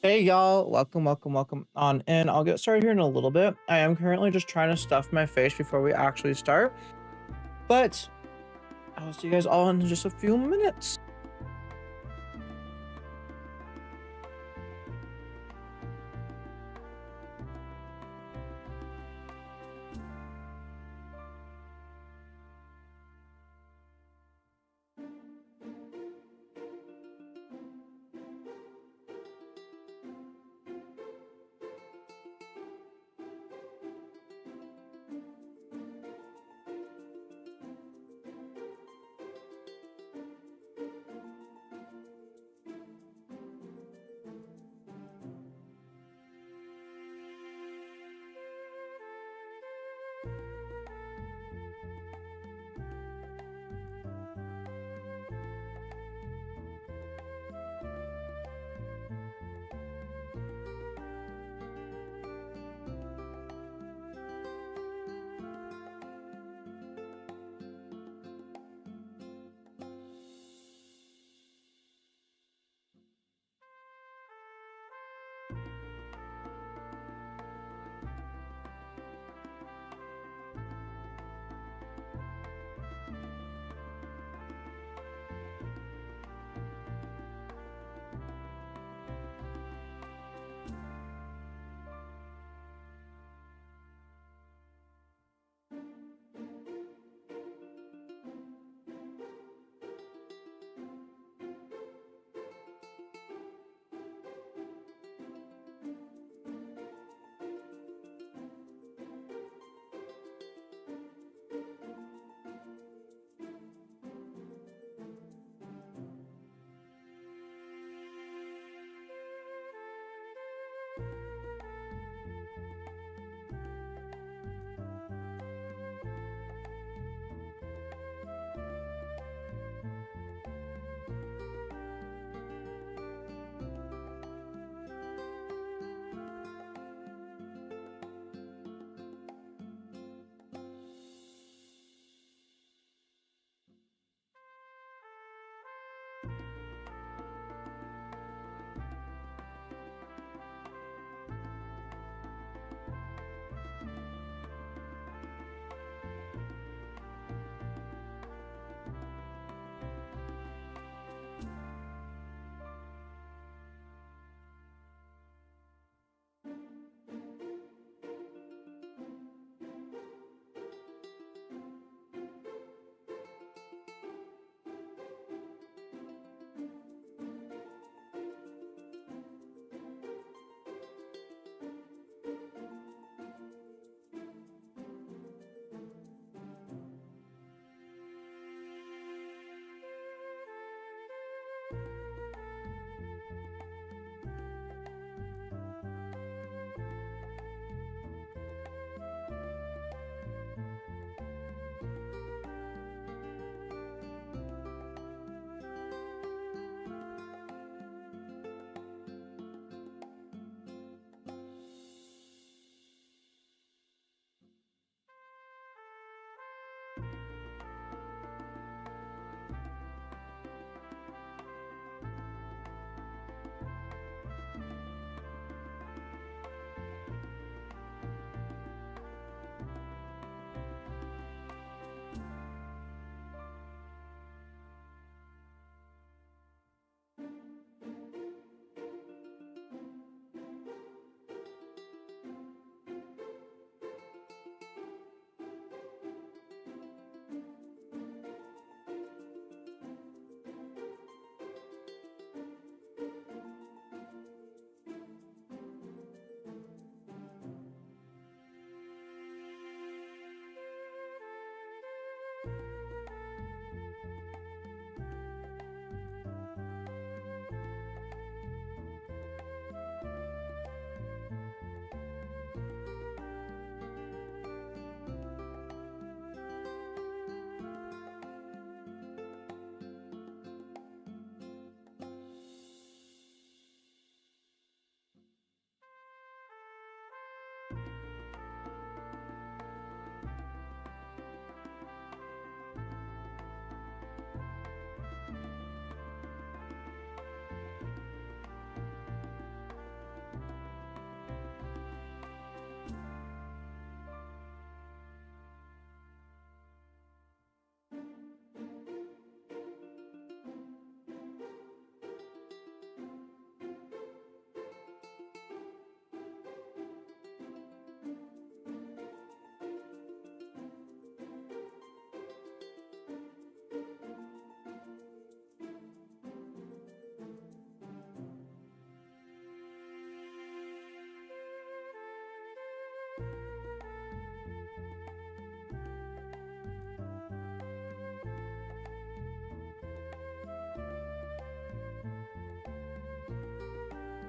Hey y'all, welcome on in. I'll get started here in a little bit. I am currently just trying to stuff my face before we actually start, but I'll see you guys all in just a few minutes.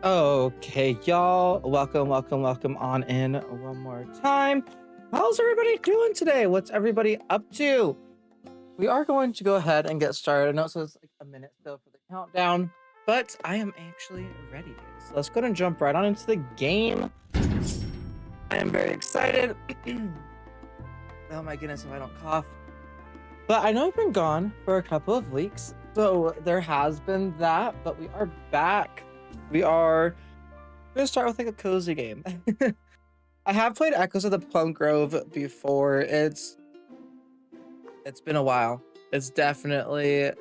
Okay, y'all, welcome on in one more time. How's everybody doing today? What's everybody up to? We are going to go ahead and get started. I know it says like a minute still for the countdown, but I am actually ready. So let's go ahead and jump right on into the game. I am very excited. Oh my goodness, if I don't cough. But I know I've been gone for a couple of weeks, so there has been that, but we are back. We're gonna start with like a cozy game. I have played Echoes of the Plum Grove before. It's been a while. It's definitely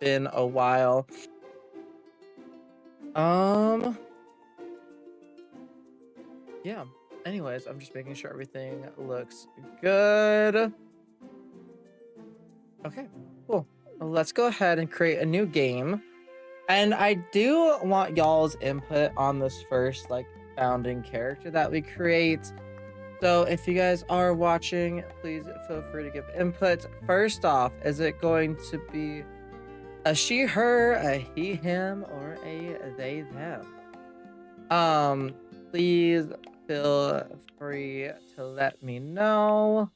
been a while. Yeah. Anyways, I'm just making sure everything looks good. Okay, cool. Well, let's go ahead and create a new game. And I do want y'all's input on this first like founding character that we create. So if you guys are watching, please feel free to give input. First off, is it going to be a she, her, a he, him, or a they, them? Please feel free to let me know.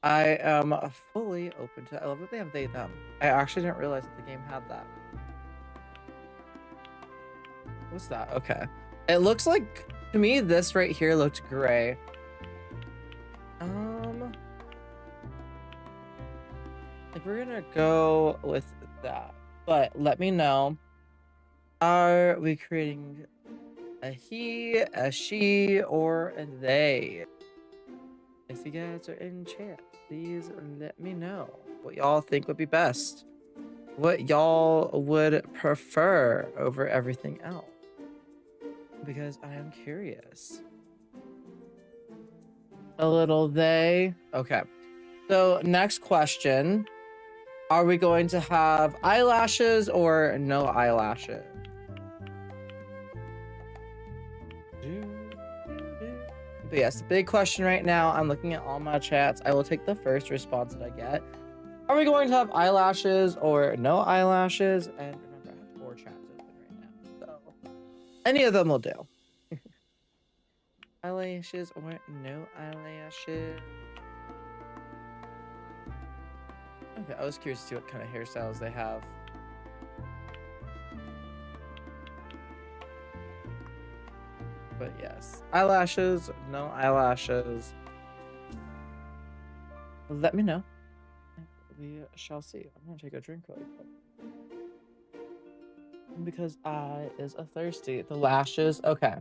I am fully open to. I love that they have they, them. I actually didn't realize that the game had that. What's that? Okay. It looks like, to me, this right here looked gray. Like we're gonna go with that. But let me know. Are we creating a he, a she, or a they? If you guys are in chat, please let me know what y'all think would be best. What y'all would prefer over everything else. Because I am curious. A little they. Okay. So next question. Are we going to have eyelashes or no eyelashes? But yes, the big question right now, I'm looking at all my chats. I will take the first response that I get. Are we going to have eyelashes or no eyelashes? And remember, I have 4 chats open right now. So any of them will do. Eyelashes or no eyelashes? Okay, I was curious to see what kind of hairstyles they have. But yes, eyelashes, no eyelashes. Let me know. We shall see. I'm gonna take a drink really quick. Because I is a thirsty. The lashes, okay.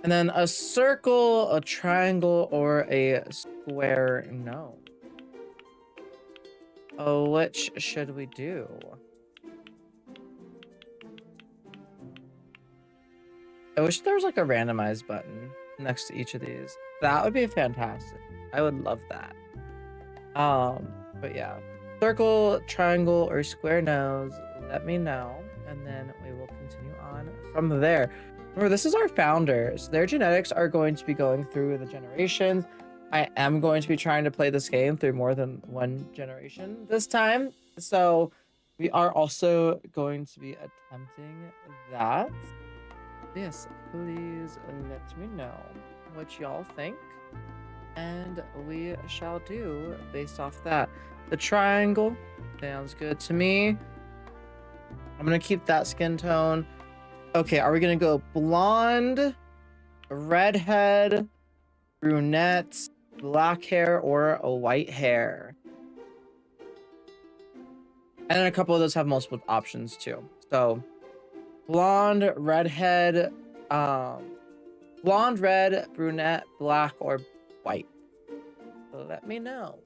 And then a circle, a triangle, or a square, no. Oh, which should we do? I wish there was like a randomized button next to each of these. That would be fantastic. I would love that. But yeah. Circle, triangle, or square nose, let me know. And then we will continue on from there. Remember, this is our founders. Their genetics are going to be going through the generations. I am going to be trying to play this game through more than one generation this time. So we are also going to be attempting that. Yes, please let me know what y'all think. And we shall do based off that. The triangle sounds good to me. I'm going to keep that skin tone. Okay, are we going to go blonde, redhead, brunette, black hair, or a white hair? And then a couple of those have multiple options too. So blonde, redhead, blonde, red, brunette, black, or white. So let me know.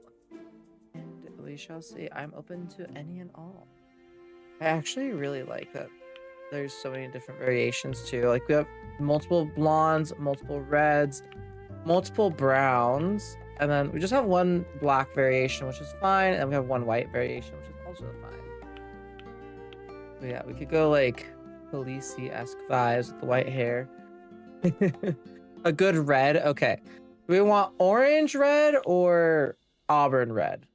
And we shall see. I'm open to any and all. I actually really like that there's so many different variations too. Like we have multiple blondes, multiple reds, multiple browns, and then we just have one black variation, which is fine, and we have one white variation, which is also fine. But yeah, we could go like Khaleesi-esque vibes with the white hair. A good red. Okay. Do we want orange red or auburn red?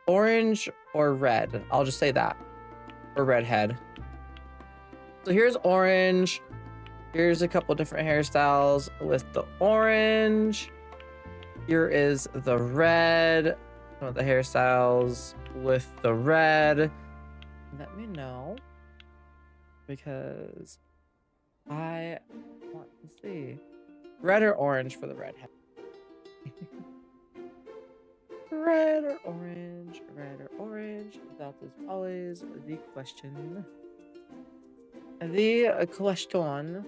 Orange or red? I'll just say that. Or redhead. So here's orange. Here's a couple different hairstyles with the orange. Here is the red. Some of the hairstyles with the red. Let me know, because I want to see. Red or orange for the red hair? Red or orange? Red or orange? That is always the question. The question.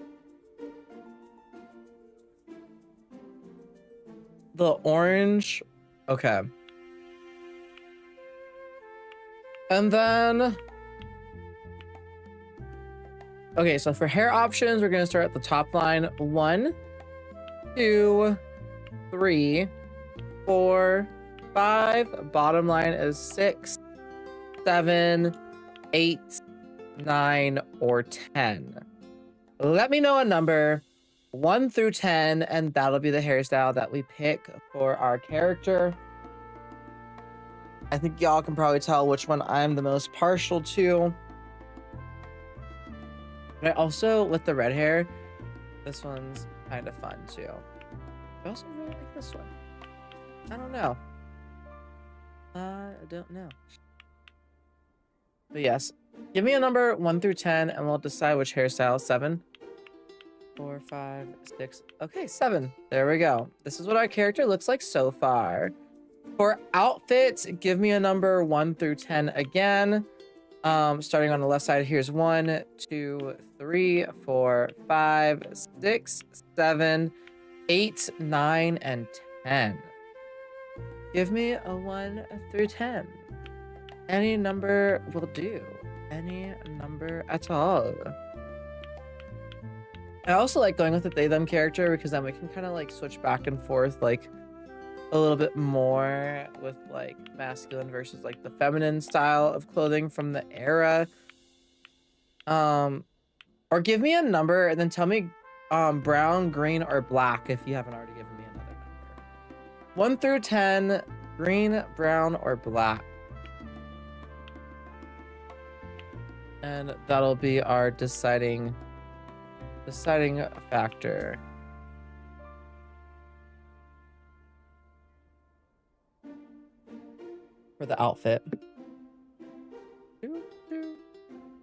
The orange. Okay. And then. Okay, so for hair options, we're going to start at the top line. 1, 2, 3, 4, 5. Bottom line is 6, 7, 8, 9, or 10. Let me know a number 1 through 10, and that'll be the hairstyle that we pick for our character. I think y'all can probably tell which one I'm the most partial to. But I also, with the red hair, this one's kind of fun too. I also really like this one. I don't know. I don't know. But yes, give me a number 1 through 10, and we'll decide which hairstyle. 7, 4, 5, 6. Okay, 7. There we go. This is what our character looks like so far. For outfits, give me a number 1 through 10 again. Starting on the left side, here's 1, 2, 3, 4, 5, 6, 7, 8, 9, and 10. Give me a 1 through 10. Any number will do. Any number at all. I also like going with the they them character, because then we can kind of like switch back and forth like a little bit more with like masculine versus like the feminine style of clothing from the era. Or give me a number and then tell me brown, green, or black if you haven't already given me another number. 1 through 10, green, brown, or black. And that'll be our deciding factor. For the outfit.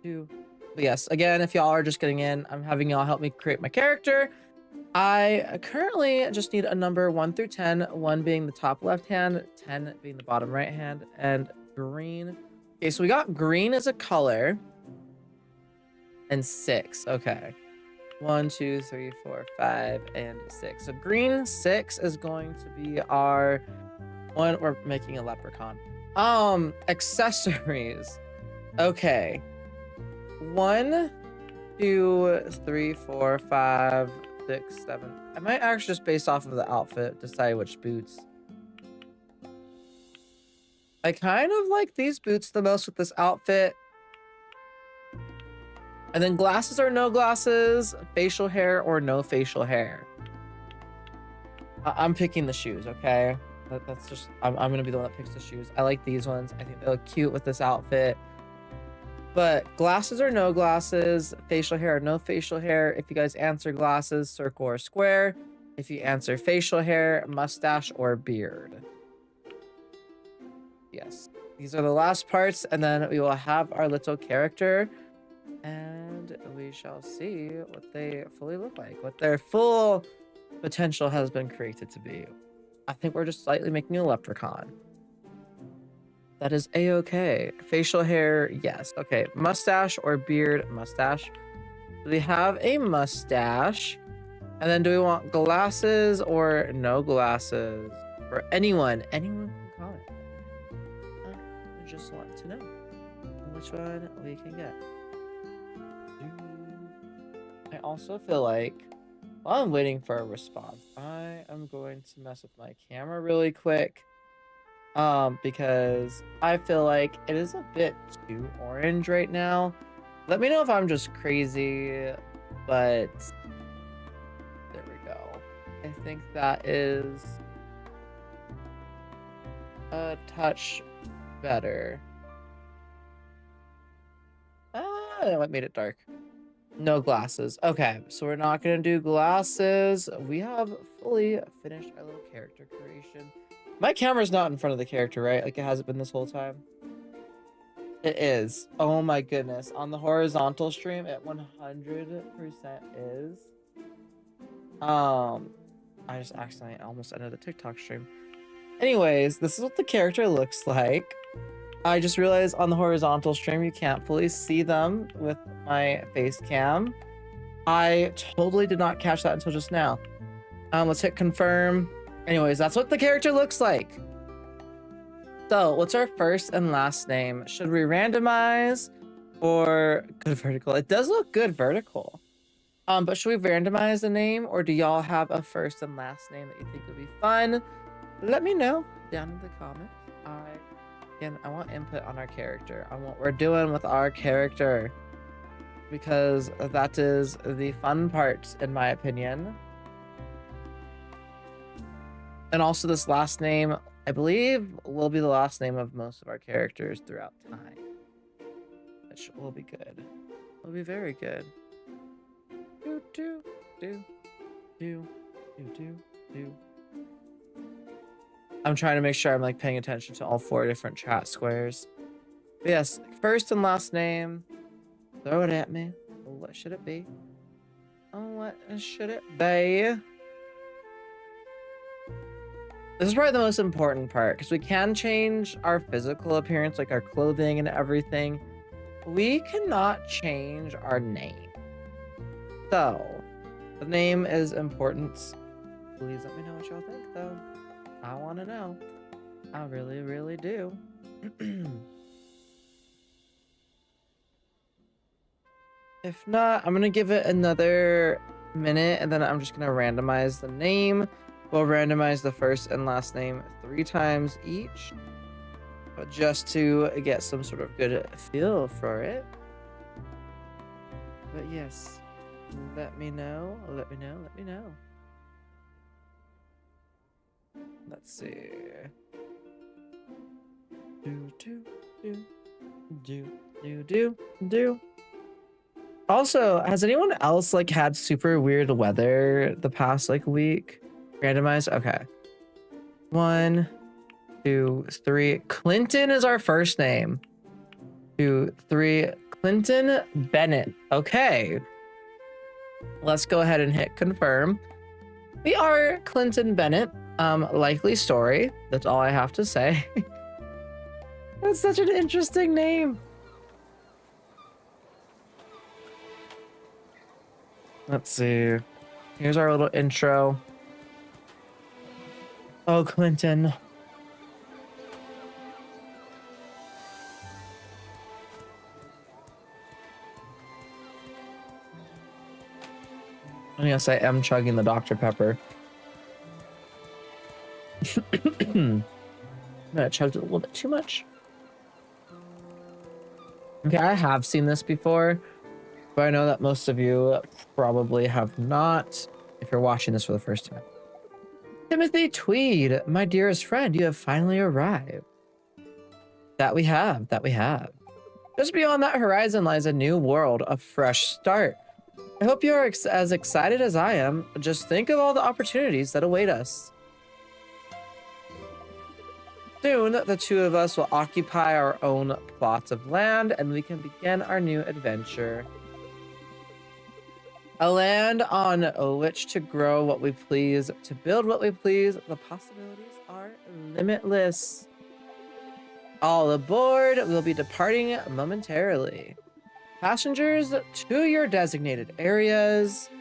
But yes, again, if y'all are just getting in, I'm having y'all help me create my character. I currently just need a number 1 through 10, 1 being the top left hand, 10 being the bottom right hand, and green. Okay, so we got green as a color. And 6. Okay. 1, 2, 3, 4, 5, and 6. So green 6 is going to be our one. We're making a leprechaun. Accessories. Okay. 1, 2, 3, 4, 5, 6, 7. I might actually just based off of the outfit decide which boots. I kind of like these boots the most with this outfit. And then glasses or no glasses, facial hair or no facial hair. I'm picking the shoes, okay? That's just, I'm gonna be the one that picks the shoes. I like these ones. I think they look cute with this outfit. But glasses or no glasses, facial hair or no facial hair. If you guys answer glasses, circle or square. If you answer facial hair, mustache or beard. Yes, these are the last parts, and then we will have our little character. And we shall see what they fully look like, what their full potential has been created to be. I think we're just slightly making a leprechaun. That is a-okay. Facial hair, yes. Okay, mustache or beard, mustache. Do we have a mustache? And then do we want glasses or no glasses? For anyone can comment. I just want to know which one we can get. I also feel like while I'm waiting for a response, I am going to mess with my camera really quick. Because I feel like it is a bit too orange right now. Let me know if I'm just crazy, but there we go. I think that is a touch better. Ah, what made it dark? No glasses. Okay, so we're not gonna do glasses. We have fully finished our little character creation. My camera's not in front of the character, right? Like it hasn't been this whole time. It is. Oh my goodness. On the horizontal stream, it 100% is. I just accidentally almost ended the TikTok stream. Anyways, this is what the character looks like. I just realized on the horizontal stream, you can't fully see them with my face cam. I totally did not catch that until just now. Let's hit confirm. Anyways, that's what the character looks like. So, what's our first and last name? Should we randomize or good vertical? It does look good vertical. But should we randomize the name, or do y'all have a first and last name that you think would be fun? Let me know down in the comments. Again, I want input on our character, on what we're doing with our character, because that is the fun part, in my opinion. And also, this last name, I believe, will be the last name of most of our characters throughout time, which will be good. Will be very good. Do do do do do do do. I'm trying to make sure I'm like paying attention to all 4 different chat squares. But yes, first and last name. Throw it at me. What should it be? Oh, what should it be? This is probably the most important part, because we can change our physical appearance, like our clothing and everything. We cannot change our name. So, the name is important. Please let me know what y'all think, though. I want to know. I really, really do. If not, I'm going to give it another minute, and then I'm just going to randomize the name. We'll randomize the first and last name 3 times each, but just to get some sort of good feel for it. But yes, let me know, let me know, let me know. Let's see. Do. Also, has anyone else like had super weird weather the past like week? Randomized? Okay. 1, 2, 3. Clinton is our first name. 2, 3. Clinton Bennett. Okay. Let's go ahead and hit confirm. We are Clinton Bennett. Likely story. That's all I have to say. That's such an interesting name. Let's see. Here's our little intro. Oh, Clinton. Yes, I am chugging the Dr. Pepper. I chugged it a little bit too much. Okay, I have seen this before, but I know that most of you probably have not, if you're watching this for the first time. Timothy Tweed, my dearest friend, you have finally arrived. That we have. Just beyond that horizon lies a new world, a fresh start. I hope you are as excited as I am. Just think of all the opportunities that await us. Soon, the 2 of us will occupy our own plots of land, and we can begin our new adventure. A land on which to grow what we please, to build what we please. The possibilities are limitless. All aboard, we'll be departing momentarily. Passengers, to your designated areas.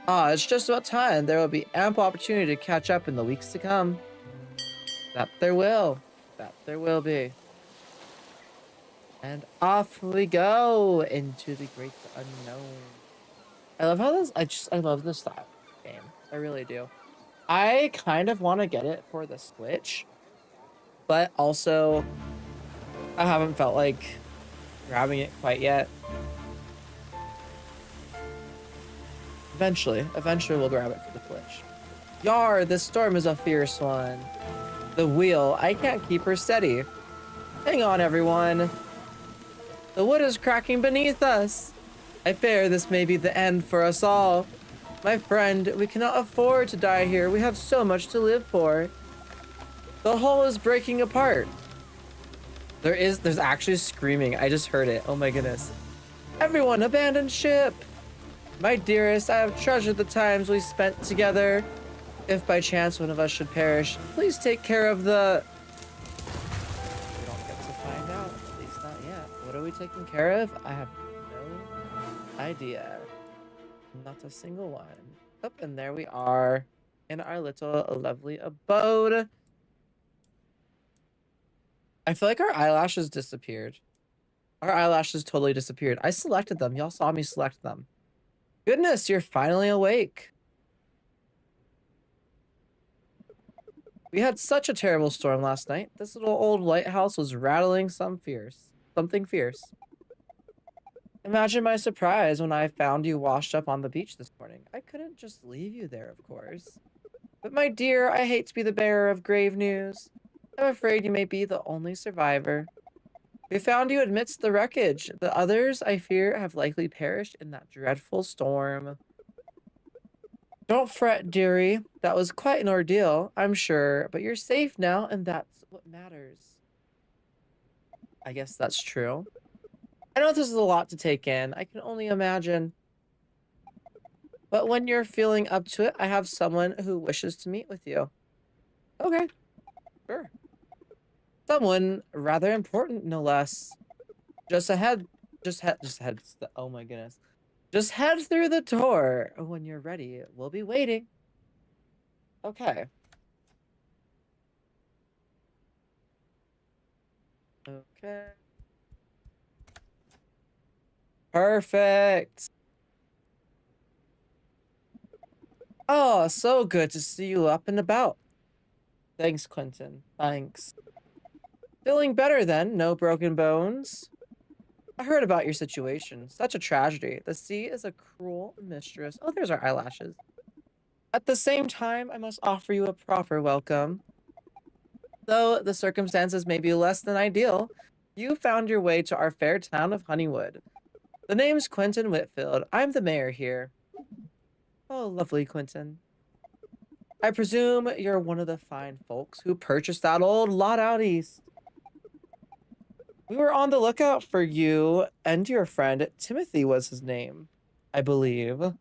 It's just about time. There will be ample opportunity to catch up in the weeks to come. That there will be. And off we go into the great unknown. I love how this, I love this style game. I really do. I kind of want to get it for the Switch, but also I haven't felt like grabbing it quite yet. Eventually we'll grab it for the Switch. Yar, this storm is a fierce one. The wheel, I can't keep her steady. Hang on, everyone. The wood is cracking beneath us. I fear this may be the end for us all. My friend, we cannot afford to die here. We have so much to live for. The hull is breaking apart. There's actually screaming. I just heard it. Oh my goodness. Everyone, abandon ship. My dearest, I have treasured the times we spent together. If by chance one of us should perish, please take care of the... We don't get to find out, at least not yet. What are we taking care of? I have no idea. Not a single one. Oh, and there we are in our little lovely abode. I feel like our eyelashes disappeared. Our eyelashes totally disappeared. I selected them. Y'all saw me select them. Goodness, you're finally awake. We had such a terrible storm last night. This little old lighthouse was rattling something fierce. Imagine my surprise when I found you washed up on the beach this morning. I couldn't just leave you there, of course. But my dear, I hate to be the bearer of grave news. I'm afraid you may be the only survivor. We found you amidst the wreckage. The others, I fear, have likely perished in that dreadful storm. Don't fret, dearie. That was quite an ordeal, I'm sure, but you're safe now, and that's what matters. I guess that's true. I know this is a lot to take in. I can only imagine. But when you're feeling up to it, I have someone who wishes to meet with you. Okay. Sure. Someone rather important, no less. Just head. Oh my goodness. Just head through the door. When you're ready, we'll be waiting. Okay. Okay. Perfect. Oh, so good to see you up and about. Thanks, Quentin. Thanks. Feeling better then? No broken bones? I heard about your situation. Such a tragedy. The sea is a cruel mistress. Oh, there's our eyelashes. At the same time, I must offer you a proper welcome. Though the circumstances may be less than ideal, you found your way to our fair town of Honeywood. The name's Quentin Whitfield. I'm the mayor here. Oh, lovely, Quentin. I presume you're one of the fine folks who purchased that old lot out east. We were on the lookout for you and your friend. Timothy was his name, I believe.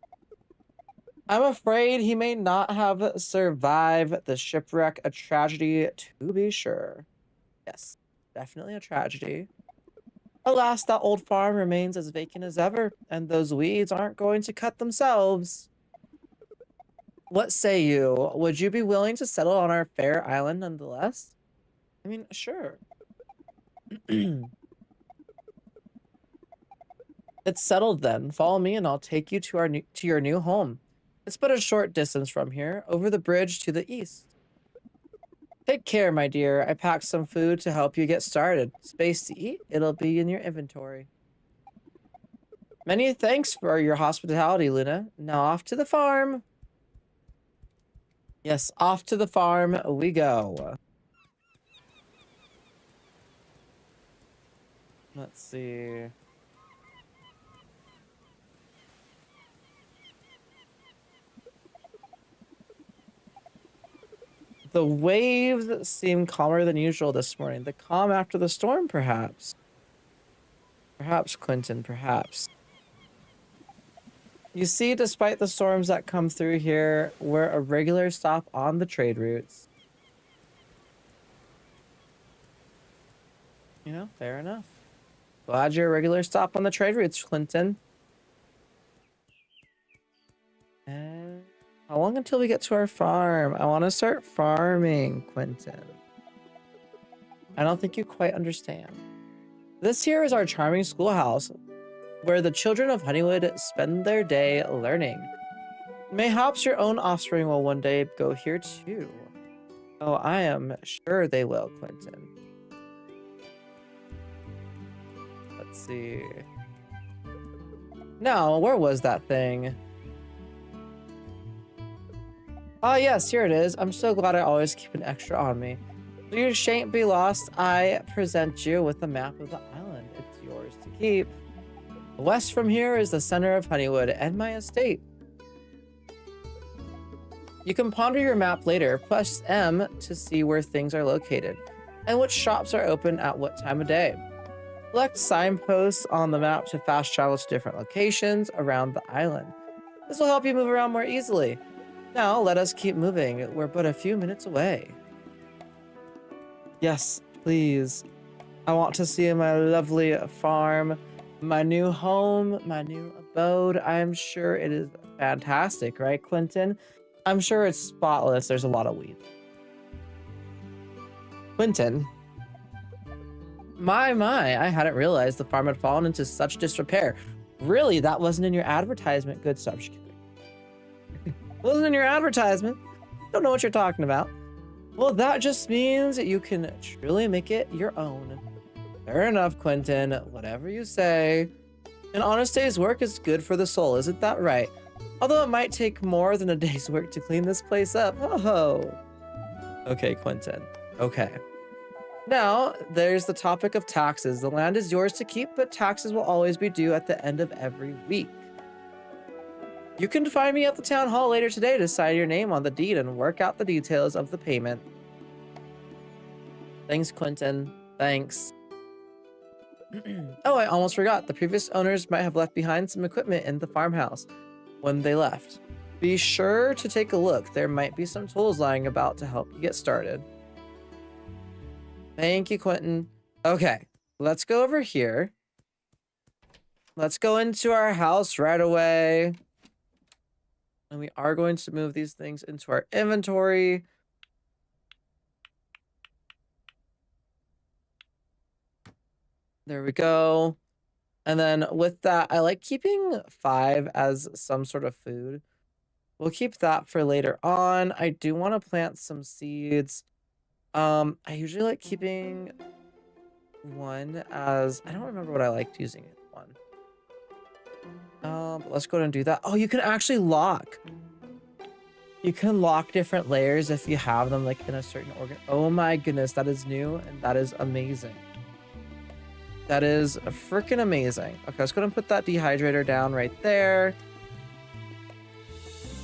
I'm afraid he may not have survived the shipwreck. A tragedy, to be sure. Yes, definitely a tragedy. Alas, that old farm remains as vacant as ever, and those weeds aren't going to cut themselves. What say you? Would you be willing to settle on our fair island nonetheless? I mean, sure. It's settled then. Follow me and I'll take you to your new home. It's but a short distance from here, over the bridge to the east. Take care, my dear. I packed some food to help you get started. Space to eat? It'll be in your inventory. Many thanks for your hospitality, Luna. Now off to the farm. Yes, off to the farm we go. Let's see. The waves seem calmer than usual this morning. The calm after the storm, perhaps. Perhaps, Quentin, perhaps. You see, despite the storms that come through here, we're a regular stop on the trade routes. You know, fair enough. Glad you're a regular stop on the trade routes, Clinton. And how long until we get to our farm? I want to start farming, Quentin. I don't think you quite understand. This here is our charming schoolhouse, where the children of Honeywood spend their day learning. Mayhaps your own offspring will one day go here too. Oh, I am sure they will, Quentin. Let's see. Now, where was that thing? Ah, yes, here it is. I'm so glad I always keep an extra on me. So you shan't be lost. I present you with a map of the island. It's yours to keep. West from here is the center of Honeywood and my estate. You can ponder your map later, plus M to see where things are located and which shops are open at what time of day. Select signposts on the map to fast travel to different locations around the island. This will help you move around more easily. Now, let us keep moving. We're but a few minutes away. Yes, please. I want to see my lovely farm, my new home, my new abode. I am sure it is fantastic, right, Clinton? I'm sure it's spotless. There's a lot of weeds. Quentin. My, I hadn't realized the farm had fallen into such disrepair. Really, that wasn't in your advertisement. Good stuff. Just kidding. Wasn't in your advertisement. Don't know what you're talking about. Well, that just means that you can truly make it your own. Fair enough, Quentin. Whatever you say. An honest day's work is good for the soul, isn't that right? Although it might take more than a day's work to clean this place up. Oh. Okay, Quentin. Okay. Now, there's the topic of taxes. The land is yours to keep, but taxes will always be due at the end of every week. You can find me at the town hall later today to sign your name on the deed and work out the details of the payment. Thanks, Quentin. Thanks. Oh, I almost forgot. The previous owners might have left behind some equipment in the farmhouse when they left. Be sure to take a look. There might be some tools lying about to help you get started. Thank you, Quentin. Okay, let's go over here. Let's go into our house right away. And we are going to move these things into our inventory. There we go. And then with that, I like keeping 5 as some sort of food. We'll keep that for later on. I do want to plant some seeds. I usually like keeping 1 as, I don't remember what I liked using it 1. But let's go ahead and do that. Oh, you can actually lock. You can lock different layers if you have them like in a certain organ. Oh my goodness, that is new and that is amazing. That is freaking amazing. Okay, let's go ahead and put that dehydrator down right there.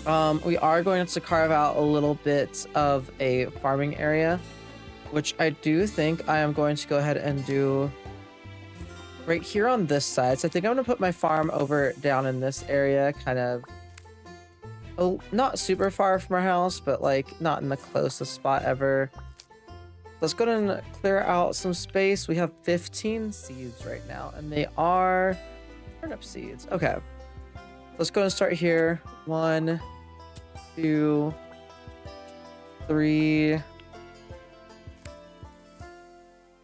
We are going to carve out a little bit of a farming area, which I do think I am going to go ahead and do right here on this side. So I think I'm going to put my farm over down in this area, kind of, oh, not super far from our house, but like not in the closest spot ever. Let's go ahead and clear out some space. We have 15 seeds right now, and they are turnip seeds. Okay. Let's go ahead and start here. 1, 2, 3.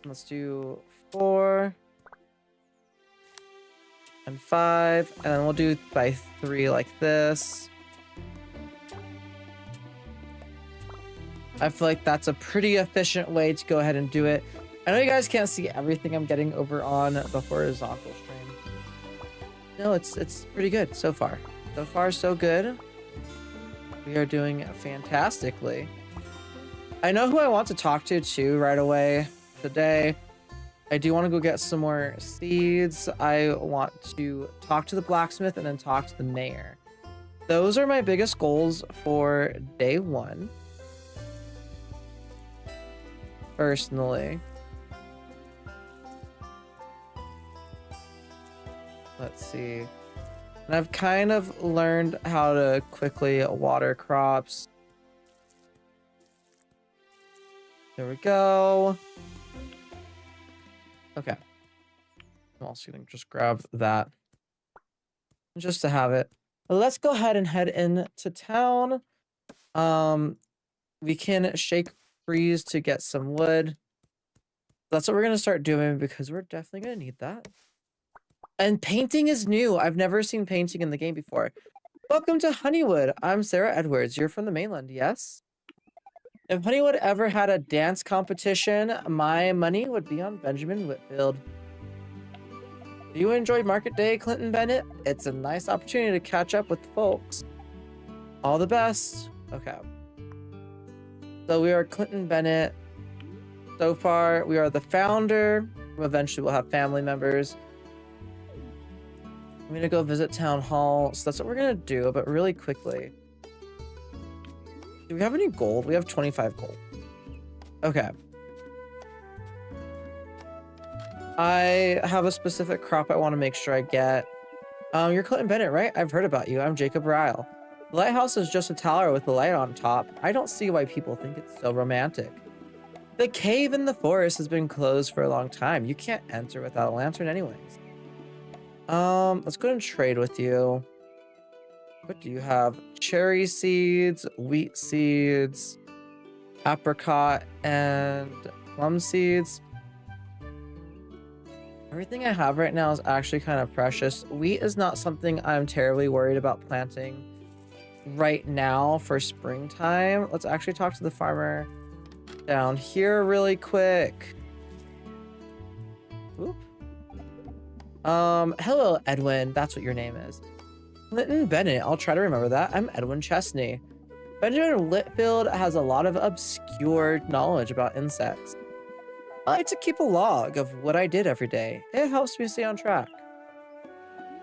Let's do 4 and 5, and then we'll do by 3 like this. I feel like that's a pretty efficient way to go ahead and do it. I know you guys can't see everything I'm getting over on the horizontal stream. No, it's pretty good so far. So far, so good. We are doing fantastically. I know who I want to talk to too right away today. I do want to go get some more seeds. I want to talk to the blacksmith and then talk to the mayor. Those are my biggest goals for day 1. Personally. Let's see. And I've kind of learned how to quickly water crops. There we go. Okay. I'm also gonna just grab that just to have it. But let's go ahead and head into town. We can shake freeze to get some wood. That's what we're gonna start doing because we're definitely gonna need that. And painting is new. I've never seen painting in the game before. Welcome to Honeywood. I'm Sarah Edwards. You're from the mainland, yes? If Honeywood ever had a dance competition, my money would be on Benjamin Whitfield. Do you enjoy Market Day, Clinton Bennett? It's a nice opportunity to catch up with the folks. All the best. Okay. So we are Clinton Bennett. So far, we are the founder. Eventually, we'll have family members. I'm gonna go visit town hall. So that's what we're gonna do, but really quickly. Do we have any gold? We have 25 gold. Okay. I have a specific crop I want to make sure I get. You're Clinton Bennett, right? I've heard about you. I'm Jacob Ryle. The lighthouse is just a tower with a light on top. I don't see why people think it's so romantic. The cave in the forest has been closed for a long time. You can't enter without a lantern anyways. Let's go ahead and trade with you. What do you have? Cherry seeds, wheat seeds, apricot, and plum seeds. Everything I have right now is actually kind of precious. Wheat is not something I'm terribly worried about planting right now for springtime. Let's actually talk to the farmer down here really quick. Oop. Hello, Edwin. That's what your name is. Clinton Bennett. I'll try to remember that. I'm Edwin Chesney. Benjamin Whitfield has a lot of obscure knowledge about insects. I like to keep a log of what I did every day. It helps me stay on track.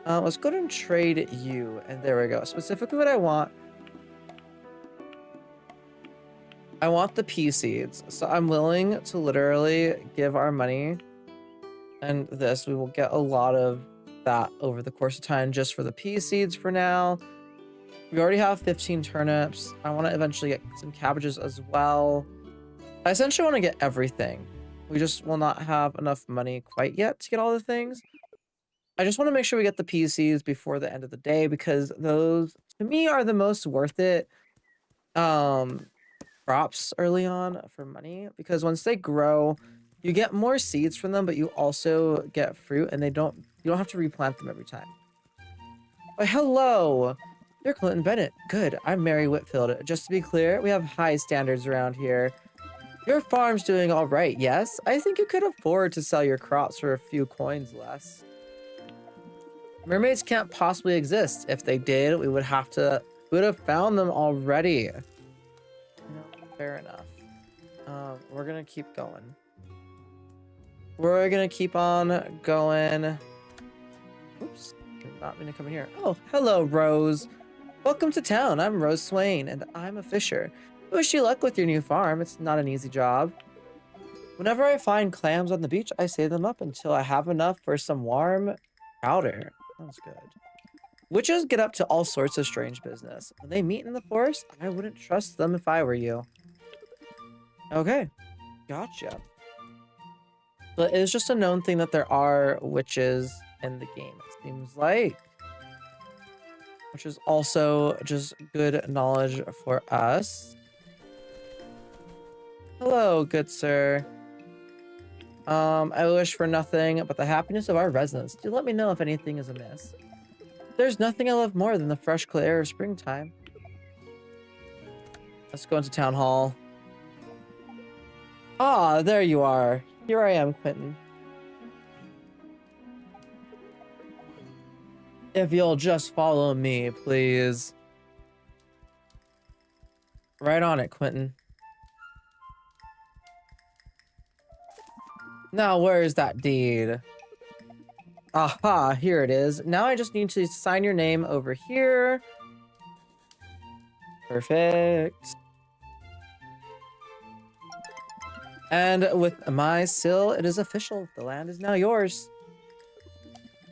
Let's go ahead and trade you. And there we go. Specifically what I want. I want the pea seeds. So I'm willing to literally give our money. And this, we will get a lot of that over the course of time just for the pea seeds for now. We already have 15 turnips. I want to eventually get some cabbages as well. I essentially want to get everything. We just will not have enough money quite yet to get all the things. I just want to make sure we get the pea seeds before the end of the day because those, to me, are the most worth it crops early on for money. Because once they grow, you get more seeds from them, but you also get fruit, and you don't have to replant them every time. Oh, hello! You're Clinton Bennett. Good. I'm Mary Whitfield. Just to be clear, we have high standards around here. Your farm's doing all right, yes? I think you could afford to sell your crops for a few coins less. Mermaids can't possibly exist. If they did, we would have found them already. No, fair enough. We're gonna keep going. We're gonna keep on going. Oops, did not mean to come in here. Oh, hello, Rose. Welcome to town. I'm Rose Swain, and I'm a fisher. I wish you luck with your new farm. It's not an easy job. Whenever I find clams on the beach, I save them up until I have enough for some warm chowder. Sounds good. Witches get up to all sorts of strange business. When they meet in the forest, I wouldn't trust them if I were you. Okay, gotcha. But it's just a known thing that there are witches in the game, it seems like. Which is also just good knowledge for us. Hello, good sir. I wish for nothing but the happiness of our residents. Do let me know if anything is amiss. There's nothing I love more than the fresh, clear air of springtime. Let's go into town hall. Ah, there you are. Here I am, Quentin. If you'll just follow me, please. Right on it, Quentin. Now, where is that deed? Aha, here it is. Now I just need to sign your name over here. Perfect. And with my seal, it is official. The land is now yours.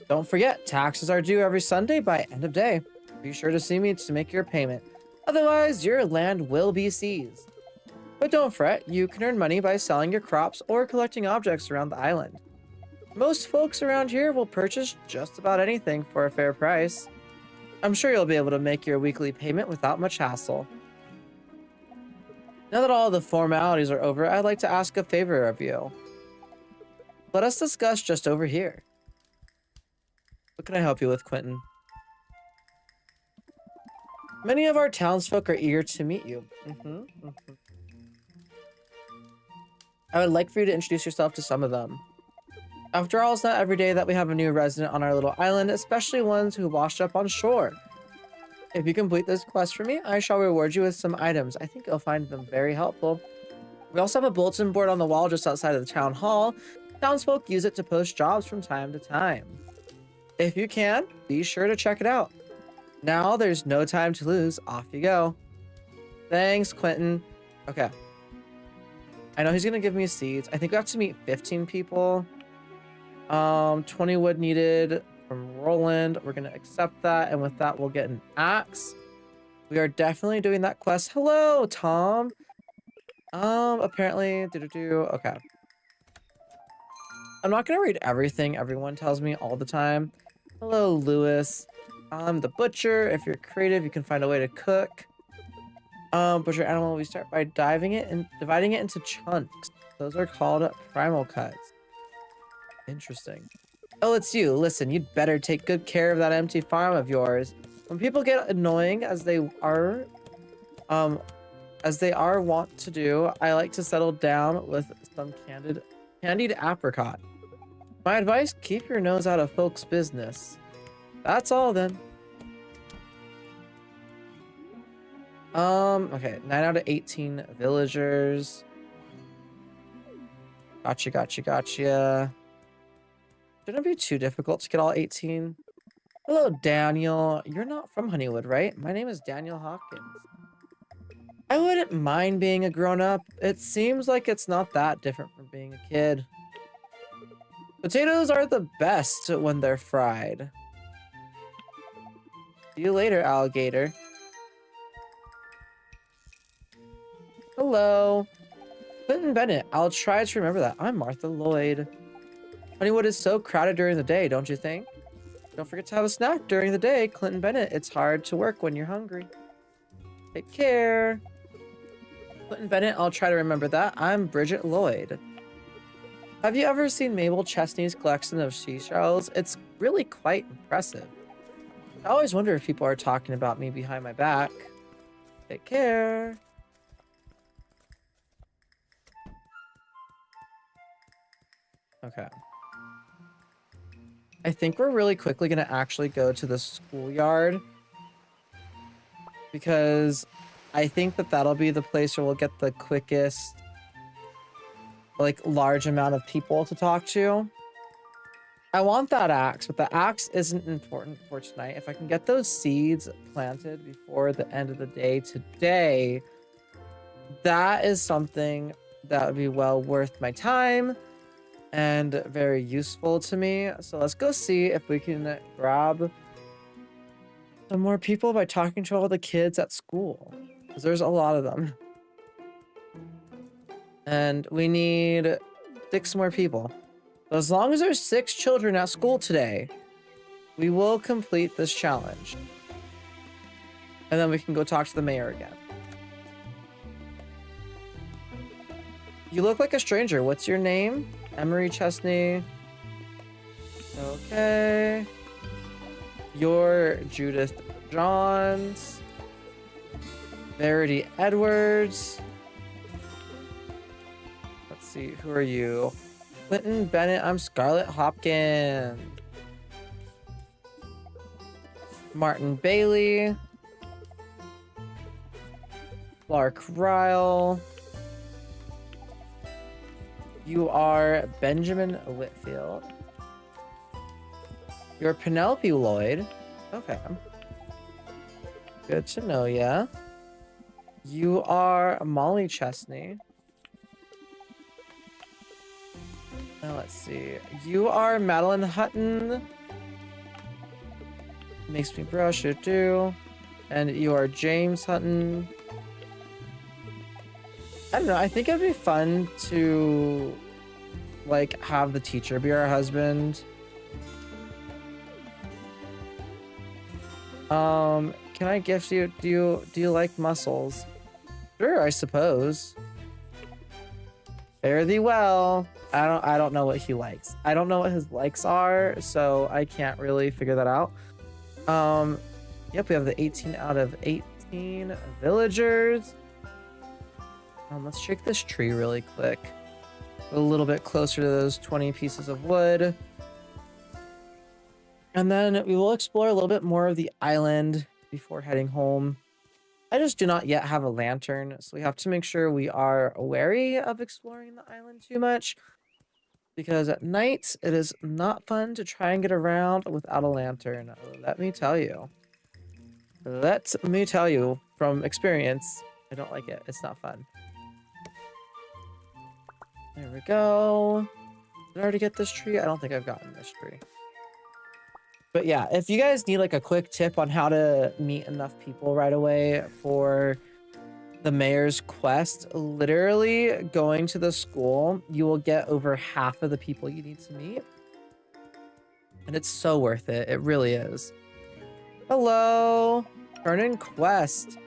Don't forget, taxes are due every Sunday by end of day. Be sure to see me to make your payment. Otherwise, your land will be seized. But don't fret, you can earn money by selling your crops or collecting objects around the island. Most folks around here will purchase just about anything for a fair price. I'm sure you'll be able to make your weekly payment without much hassle. Now that all the formalities are over, I'd like to ask a favor of you. Let us discuss just over here. What can I help you with, Quentin? Many of our townsfolk are eager to meet you. I would like for you to introduce yourself to some of them. After all, it's not every day that we have a new resident on our little island, especially ones who washed up on shore. If you complete this quest for me, I shall reward you with some items. I think you'll find them very helpful. We also have a bulletin board on the wall just outside of the town hall. Townsfolk use it to post jobs from time to time. If you can, be sure to check it out. Now there's no time to lose. Off you go. Thanks, Quentin. Okay. I know he's gonna give me seeds. I think we have to meet 15 people. 20 wood needed from Roland. We're gonna accept that, and with that, we'll get an axe. We are definitely doing that quest. Hello, Tom. Apparently, okay. I'm not gonna read everything everyone tells me all the time. Hello, Lewis. I'm the butcher. If you're creative, you can find a way to cook. Butcher animal, we start by dividing it into chunks. Those are called primal cuts. Interesting. Oh, it's you. Listen, you'd better take good care of that empty farm of yours. When people get annoying as they are wont to do, I like to settle down with some candied apricot. My advice, keep your nose out of folks' business. That's all then. Okay, 9 out of 18 villagers. Gotcha. Shouldn't be too difficult to get all 18. Hello, Daniel. You're not from Honeywood, right? My name is Daniel Hopkins. I wouldn't mind being a grown-up. It seems like it's not that different from being a kid. Potatoes are the best when they're fried. See you later, alligator. Hello. Clinton Bennett. I'll try to remember that. I'm Martha Lloyd. Honeywood is so crowded during the day, don't you think? Don't forget to have a snack during the day, Clinton Bennett. It's hard to work when you're hungry. Take care. Clinton Bennett, I'll try to remember that. I'm Bridget Lloyd. Have you ever seen Mabel Chesney's collection of seashells? It's really quite impressive. I always wonder if people are talking about me behind my back. Take care. Okay. I think we're really quickly going to actually go to the schoolyard, because I think that that'll be the place where we'll get the quickest, like, large amount of people to talk to. I want that axe, but the axe isn't important for tonight. If I can get those seeds planted before the end of the day today, that is something that would be well worth my time and very useful to me. So let's go see if we can grab some more people by talking to all the kids at school, because there's a lot of them. And we need 6 more people. So as long as there's 6 children at school today, we will complete this challenge. And then we can go talk to the mayor again. You look like a stranger. What's your name? Emery Chesney. Okay. You're Judith Johns. Verity Edwards. Let's see, who are you? Clinton Bennett, I'm Scarlett Hopkins. Martin Bailey. Clark Ryle. You are Benjamin Whitfield. You're Penelope Lloyd. Okay. Good to know ya. You are Molly Chesney. Now let's see. You are Madeline Hutton. Makes me brush it too. And you are James Hutton. I don't know, I think it'd be fun to, like, have the teacher be our husband. Can I gift you? Do you like mussels? Sure, I suppose. Fare thee well. I don't know what he likes. I don't know what his likes are, so I can't really figure that out. Yep, we have the 18 out of 18 villagers. Let's shake this tree really quick. A little bit closer to those 20 pieces of wood. And then we will explore a little bit more of the island before heading home. I just do not yet have a lantern, so we have to make sure we are wary of exploring the island too much. because at night it is not fun to try and get around without a lantern. Let me tell you. Let me tell you from experience. I don't like it. It's not fun. There we go. Did I already get this tree? I don't think I've gotten this tree. But yeah, if you guys need like a quick tip on how to meet enough people right away for the mayor's quest, literally going to the school, you will get over half of the people you need to meet. And it's so worth it. It really is. Hello. Turn in quest.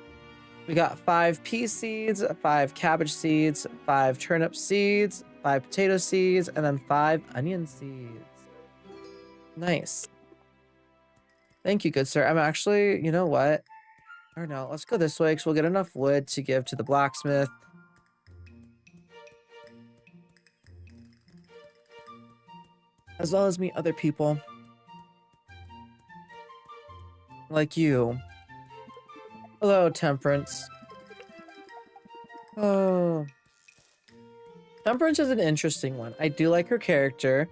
We got 5 pea seeds, 5 cabbage seeds, 5 turnip seeds, 5 potato seeds, and then 5 onion seeds. Nice. Thank you, good sir. I'm actually, you know what? Or no, let's go this way because we'll get enough wood to give to the blacksmith. As well as meet other people. Like you. Hello, Temperance. Oh. Temperance is an interesting one. I do like her character.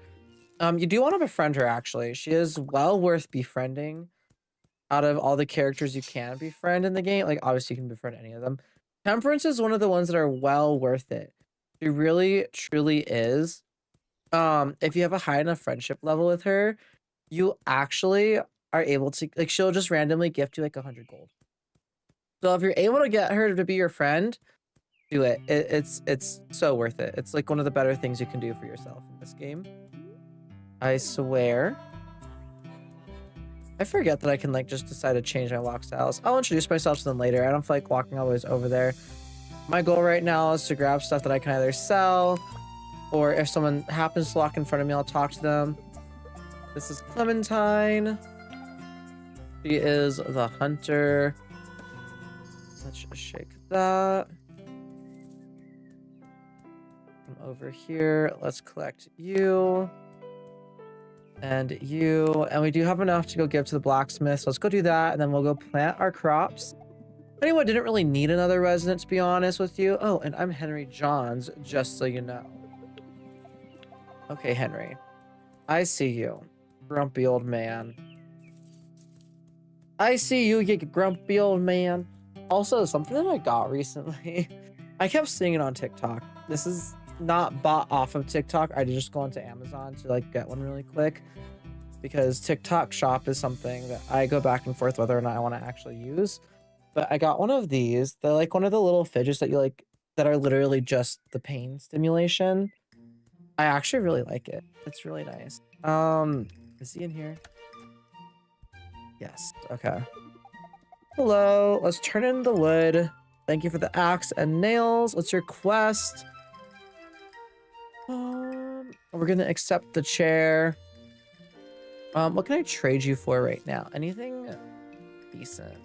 You do want to befriend her, actually. She is well worth befriending. Out of all the characters you can befriend in the game, like obviously you can befriend any of them. Temperance is one of the ones that are well worth it. She really, truly is. If you have a high enough friendship level with her, you actually are able to, like, she'll just randomly gift you like 100 gold. So if you're able to get her to be your friend, do it. It's so worth it. It's like one of the better things you can do for yourself in this game. I swear. I forget that I can like just decide to change my walk styles. I'll introduce myself to them later. I don't feel like walking all the way over there. My goal right now is to grab stuff that I can either sell, or if someone happens to walk in front of me, I'll talk to them. This is Clementine. She is the hunter. Let's just shake that. Come over here. Let's collect you. And you. And we do have enough to go give to the blacksmith. So let's go do that. And then we'll go plant our crops. Anyone didn't really need another resident, to be honest with you. Oh, and I'm Henry Johns, just so you know. Okay, Henry. I see you. Grumpy old man. I see you, you grumpy old man. Also, something that I got recently. I kept seeing it on TikTok. This is not bought off of TikTok. I just go onto Amazon to like get one really quick. Because TikTok shop is something that I go back and forth whether or not I want to actually use. But I got one of these. They're like one of the little fidgets that you like that are literally just the pain stimulation. I actually really like it. It's really nice. Is he in here? Yes. Okay. Hello. Let's turn in the wood. Thank you for the axe and nails. What's your quest? We're gonna accept the chair. What can I trade you for right now? Anything decent?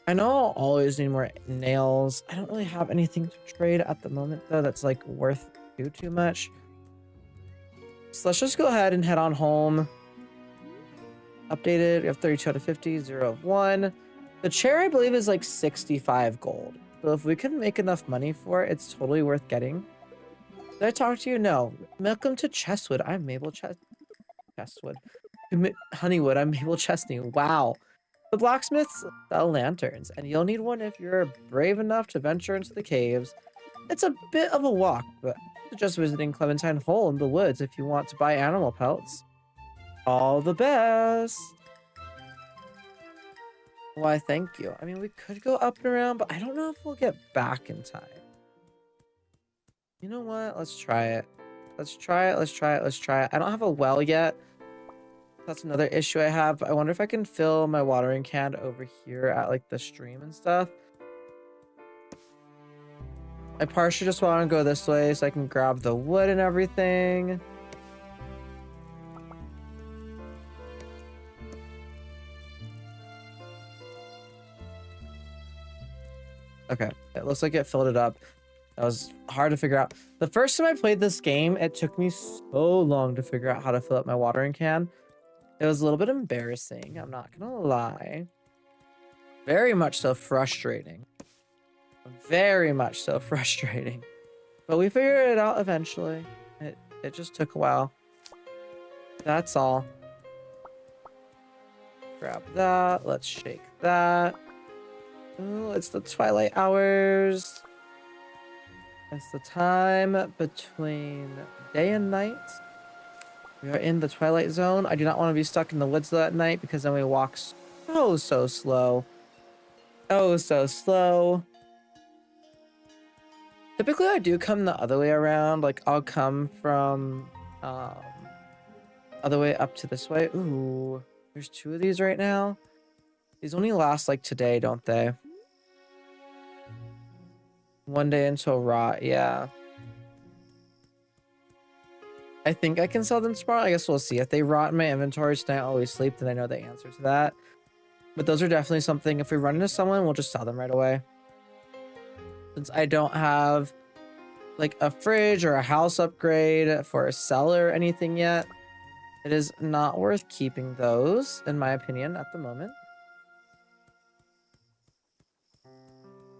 I know I'll always need more nails. I don't really have anything to trade at the moment though that's like worth too much. So let's just go ahead and head on home. Updated. We have 32 out of 50, 0 of 1. The chair, I believe, is like 65 gold. So if we can make enough money for it, it's totally worth getting. Did I talk to you? No. Welcome to Chestwood. I'm Mabel Chestwood. Honeywood. I'm Mabel Chestney. Wow. The blacksmiths sell lanterns, and you'll need one if you're brave enough to venture into the caves. It's a bit of a walk, but just visiting Clementine Hole in the woods if you want to buy animal pelts. All the best. Why, thank you. I mean, we could go up and around, but I don't know if we'll get back in time. You know what? Let's try it. Let's try it. Let's try it. Let's try it. I don't have a well yet. That's another issue I have. I wonder if I can fill my watering can over here at like the stream and stuff. I partially just want to go this way so I can grab the wood and everything. Okay, it looks like it filled it up. That was hard to figure out. The first time I played this game, it took me so long to figure out how to fill up my watering can. It was a little bit embarrassing, I'm not gonna lie. Very much so frustrating. Very much so frustrating. But we figured it out eventually. It just took a while. That's all. Grab that. Let's shake that. Oh, it's the twilight hours. It's the time between day and night. We are in the twilight zone. I do not want to be stuck in the woods that night because then we walk so slow. Oh, so slow. Typically, I do come the other way around. Like, I'll come from other way up to this way. Ooh, there's 2 of these right now. These only last like today, don't they? 1 day until rot, yeah. I think I can sell them tomorrow. I guess we'll see. If they rot in my inventory tonight, I'll always sleep, then I know the answer to that. But those are definitely something, if we run into someone, we'll just sell them right away. Since I don't have like a fridge or a house upgrade for a cellar or anything yet, it is not worth keeping those, in my opinion, at the moment.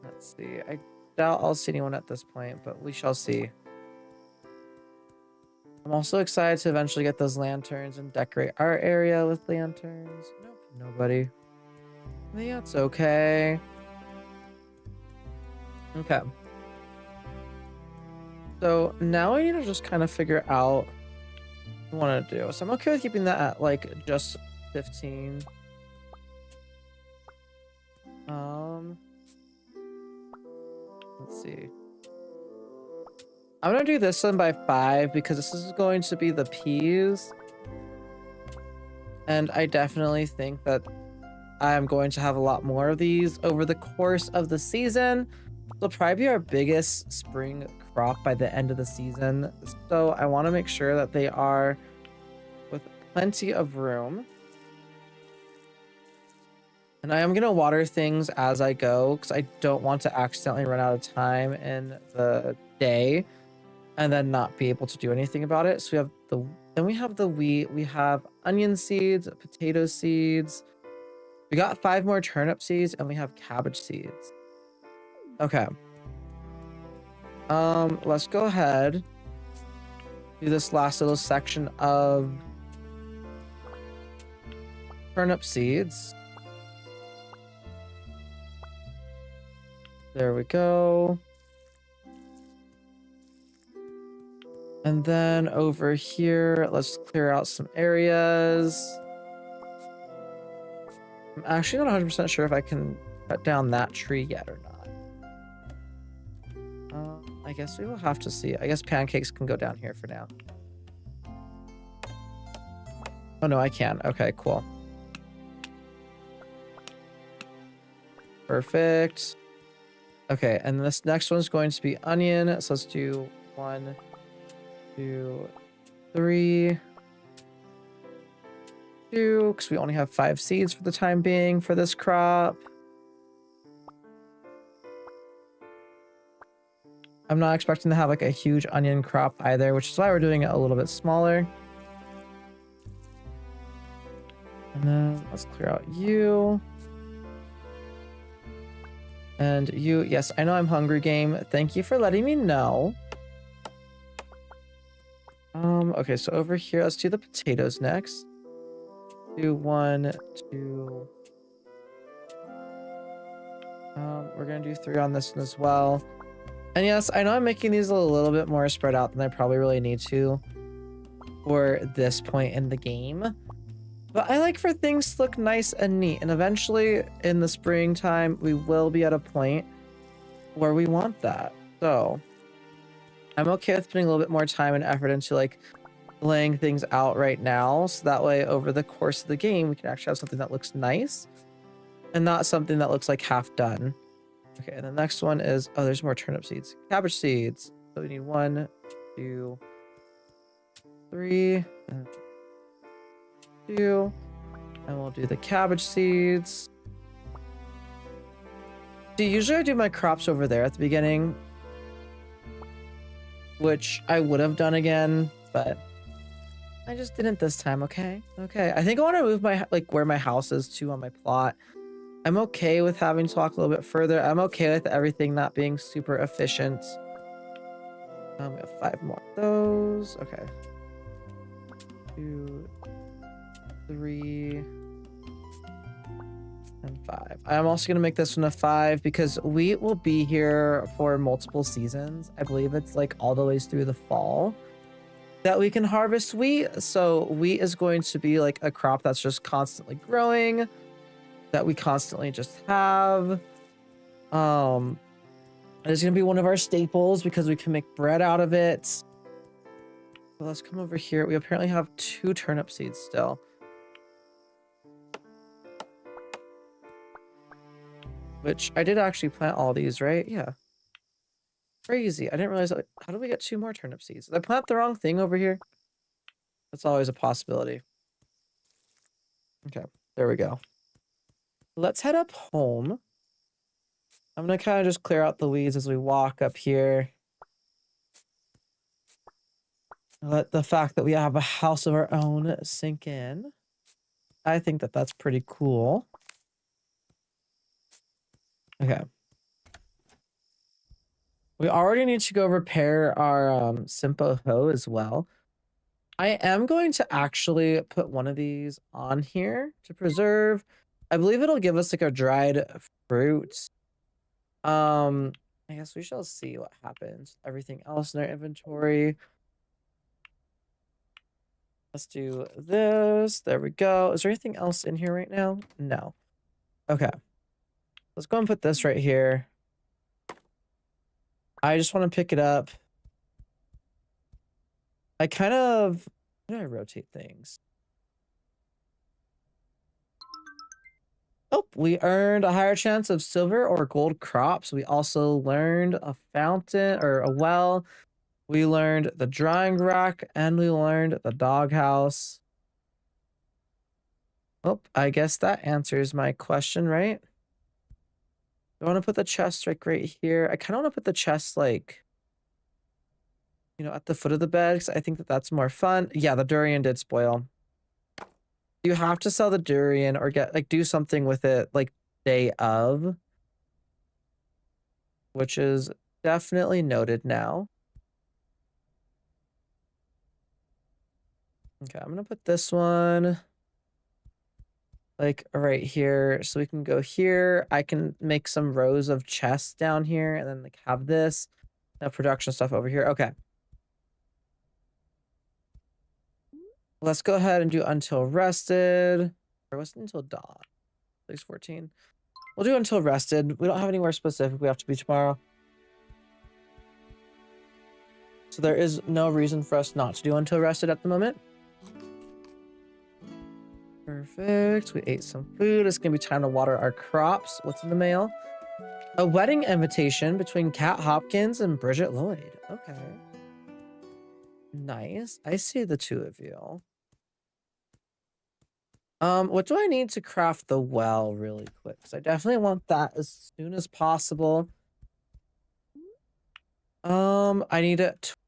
Let's see. I doubt I'll see anyone at this point, but we shall see. I'm also excited to eventually get those lanterns and decorate our area with lanterns. Nope, nobody. Yeah, it's okay. Okay. So now I need to just kind of figure out what I want to do. So I'm okay with keeping that at like just 15. Let's see. I'm gonna do this one by 5 because this is going to be the peas. And I definitely think that I'm going to have a lot more of these over the course of the season. They'll probably be our biggest spring crop by the end of the season. So I want to make sure that they are with plenty of room. And I am going to water things as I go because I don't want to accidentally run out of time in the day and then not be able to do anything about it. So we have the wheat, we have onion seeds, potato seeds. We got 5 more turnip seeds and we have cabbage seeds. Okay. Let's go ahead. Do this last little section of turnip seeds. There we go. And then over here, let's clear out some areas. I'm actually not 100% sure if I can cut down that tree yet or not. I guess we will have to see. I guess pancakes can go down here for now. Oh no, I can. Okay, cool. Perfect. Okay, and this next one's going to be onion. So let's do 1, 2, 3, 2, because we only have 5 seeds for the time being for this crop. I'm not expecting to have like a huge onion crop either, which is why we're doing it a little bit smaller. And then let's clear out you. And you, yes, I know I'm hungry, game. Thank you for letting me know. Okay, so over here, let's do the potatoes next. Do 1, 2. We're gonna do 3 on this one as well. And yes, I know I'm making these a little bit more spread out than I probably really need to for this point in the game. But I like for things to look nice and neat. And eventually in the springtime, we will be at a point where we want that. So I'm okay with putting a little bit more time and effort into like laying things out right now. So that way over the course of the game, we can actually have something that looks nice and not something that looks like half done. Okay, and the next one is, oh, there's more turnip seeds. Cabbage seeds. So we need 1, 2, 3, and 2. And we'll do the cabbage seeds. See, usually I do my crops over there at the beginning, which I would have done again, but I just didn't this time, okay? Okay, I think I want to move my, like, where my house is to on my plot. I'm okay with having to walk a little bit further. I'm okay with everything not being super efficient. We have 5 more of those. Okay. 2, 3, and 5. I'm also going to make this one a 5 because wheat will be here for multiple seasons. I believe it's like all the way through the fall that we can harvest wheat. So wheat is going to be like a crop that's just constantly growing, that we constantly just have. It's going to be one of our staples because we can make bread out of it. So let's come over here. We apparently have 2 turnip seeds still. Which I did actually plant all these, right? Yeah. Crazy. I didn't realize. How do we get 2 more turnip seeds? Did I plant the wrong thing over here? That's always a possibility. Okay, there we go. Let's head up home. I'm going to kind of just clear out the weeds as we walk up here. Let the fact that we have a house of our own sink in. I think that that's pretty cool. Okay. We already need to go repair our Simpo hoe as well. I am going to actually put one of these on here to preserve. I believe it'll give us like a dried fruit. I guess we shall see what happens. Everything else in our inventory. Let's do this. There we go. Is there anything else in here right now? No. Okay. Let's go and put this right here. I just want to pick it up. I kind of... How do I rotate things? Oh, we earned a higher chance of silver or gold crops. We also learned a fountain or a well. We learned the drying rack and we learned the doghouse. Oh, I guess that answers my question, right? I want to put the chest like right here. I kind of want to put the chest like, you know, at the foot of the bed because I think that that's more fun. Yeah, the durian did spoil. You have to sell the durian or get like do something with it like day of, which is definitely noted now. Okay, I'm gonna put this one like right here so we can go here. I can make some rows of chests down here and then like have this, have production stuff over here. Okay. Let's go ahead and do until rested. Or was it until dawn? 6:14. We'll do until rested. We don't have anywhere specific we have to be tomorrow. So there is no reason for us not to do until rested at the moment. Perfect. We ate some food. It's going to be time to water our crops. What's in the mail? A wedding invitation between Kat Hopkins and Bridget Lloyd. Okay. Nice. I see the 2 of you. What do I need to craft the well really quick? Because I definitely want that as soon as possible. I need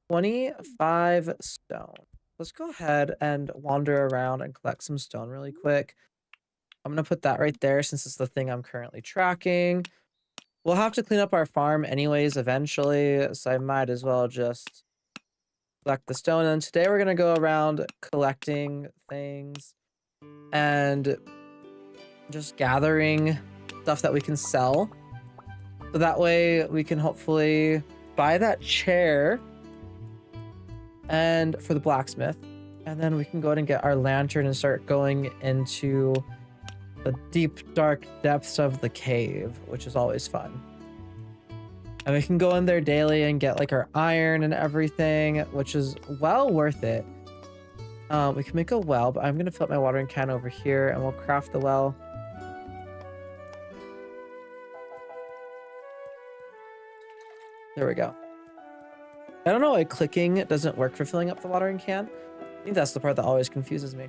25 stone. Let's go ahead and wander around and collect some stone really quick. I'm gonna put that right there since it's the thing I'm currently tracking. We'll have to clean up our farm anyways eventually, so I might as well just collect the stone. And today we're gonna go around collecting things and just gathering stuff that we can sell. So that way we can hopefully buy that chair and for the blacksmith. And then we can go ahead and get our lantern and start going into the deep, dark depths of the cave, which is always fun. And we can go in there daily and get like our iron and everything, which is well worth it. We can make a well, but I'm going to fill up my watering can over here and we'll craft the well. There we go. I don't know why clicking doesn't work for filling up the watering can. I think that's the part that always confuses me.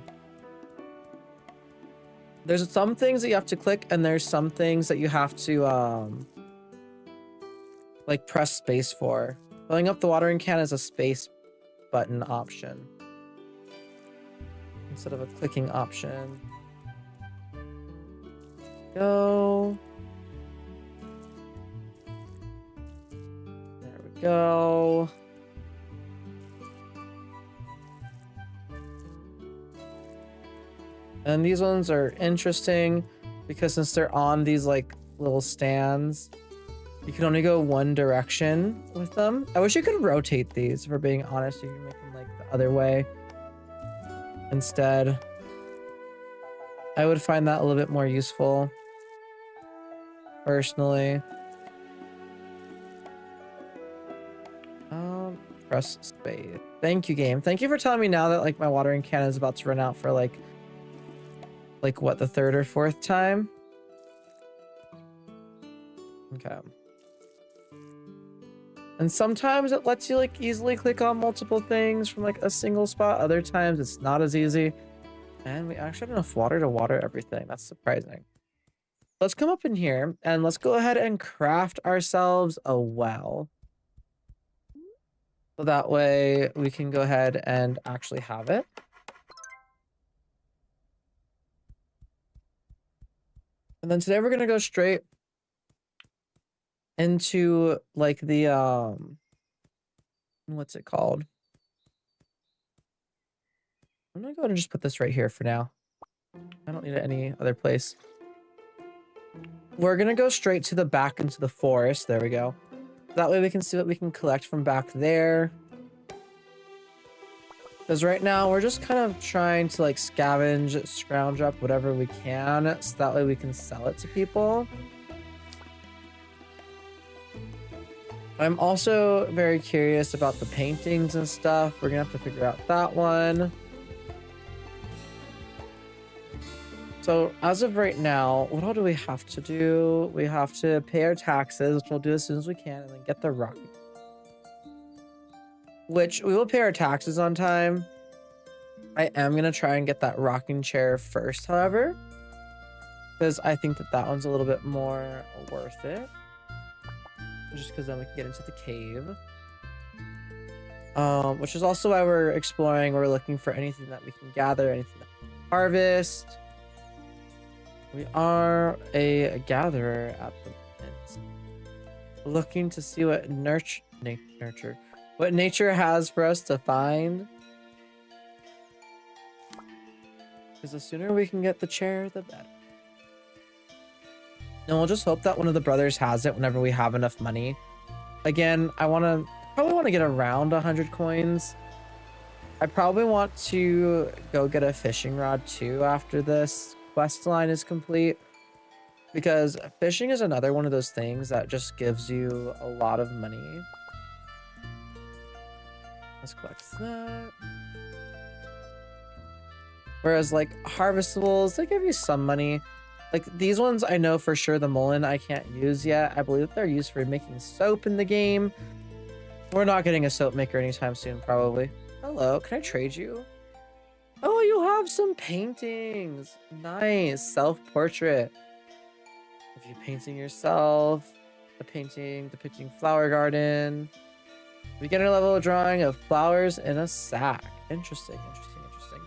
There's some things that you have to click and there's some things that you have to like press space for. Filling up the watering can is a space button option instead of a clicking option. Go. There we go. And these ones are interesting because since they're on these like little stands, you can only go one direction with them. I wish you could rotate these, if we're being honest. You can make them like the other way instead. I would find that a little bit more useful, personally. Press space. Thank you, game. Thank you for telling me now that like my watering can is about to run out for like what, the third or fourth time? Okay. And sometimes it lets you like easily click on multiple things from like a single spot. Other times it's not as easy. And we actually have enough water to water everything. That's surprising. Let's come up in here and let's go ahead and craft ourselves a well. So that way we can go ahead and actually have it. And then today we're going to go straight into like the, what's it called? I'm going to go ahead and just put this right here for now. I don't need it any other place. We're going to go straight to the back into the forest. There we go. That way we can see what we can collect from back there. Because right now we're just kind of trying to like scrounge up whatever we can. So that way we can sell it to people. I'm also very curious about the paintings and stuff. We're going to have to figure out that one. So as of right now, what all do we have to do? We have to pay our taxes, which we'll do as soon as we can, and then get the rock. Which we will pay our taxes on time. I am going to try and get that rocking chair first, however. Because I think that that one's a little bit more worth it. Just because then we can get into the cave. Which is also why we're exploring. We're looking for anything that we can gather, anything that we can harvest. We are a gatherer at the moment. Looking to see what what nature has for us to find. Because the sooner we can get the chair, the better. And we'll just hope that one of the brothers has it whenever we have enough money. Again, I probably want to get around 100 coins. I probably want to go get a fishing rod too after this quest line is complete, because fishing is another one of those things that just gives you a lot of money. Let's collect that. Whereas like harvestables, they give you some money. Like these ones, I know for sure the mullein I can't use yet. I believe they're used for making soap in the game. We're not getting a soap maker anytime soon, probably. Hello, can I trade you? Oh, you have some paintings. Nice. Self-portrait. Of you painting yourself. A painting depicting flower garden. Beginner level drawing of flowers in a sack. Interesting, interesting, interesting.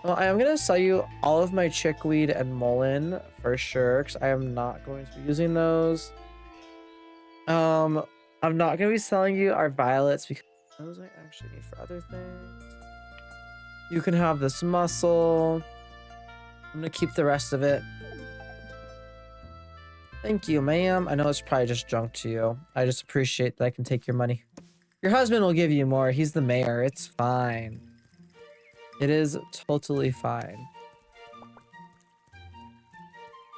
Well, I am going to sell you all of my chickweed and mullein for sure, because I am not going to be using those. I'm not going to be selling you our violets because those I actually need for other things. You can have this mussel. I'm gonna keep the rest of it. Thank you, ma'am. I know it's probably just junk to you. I just appreciate that I can take your money. Your husband will give you more. He's the mayor. It's fine. It is totally fine.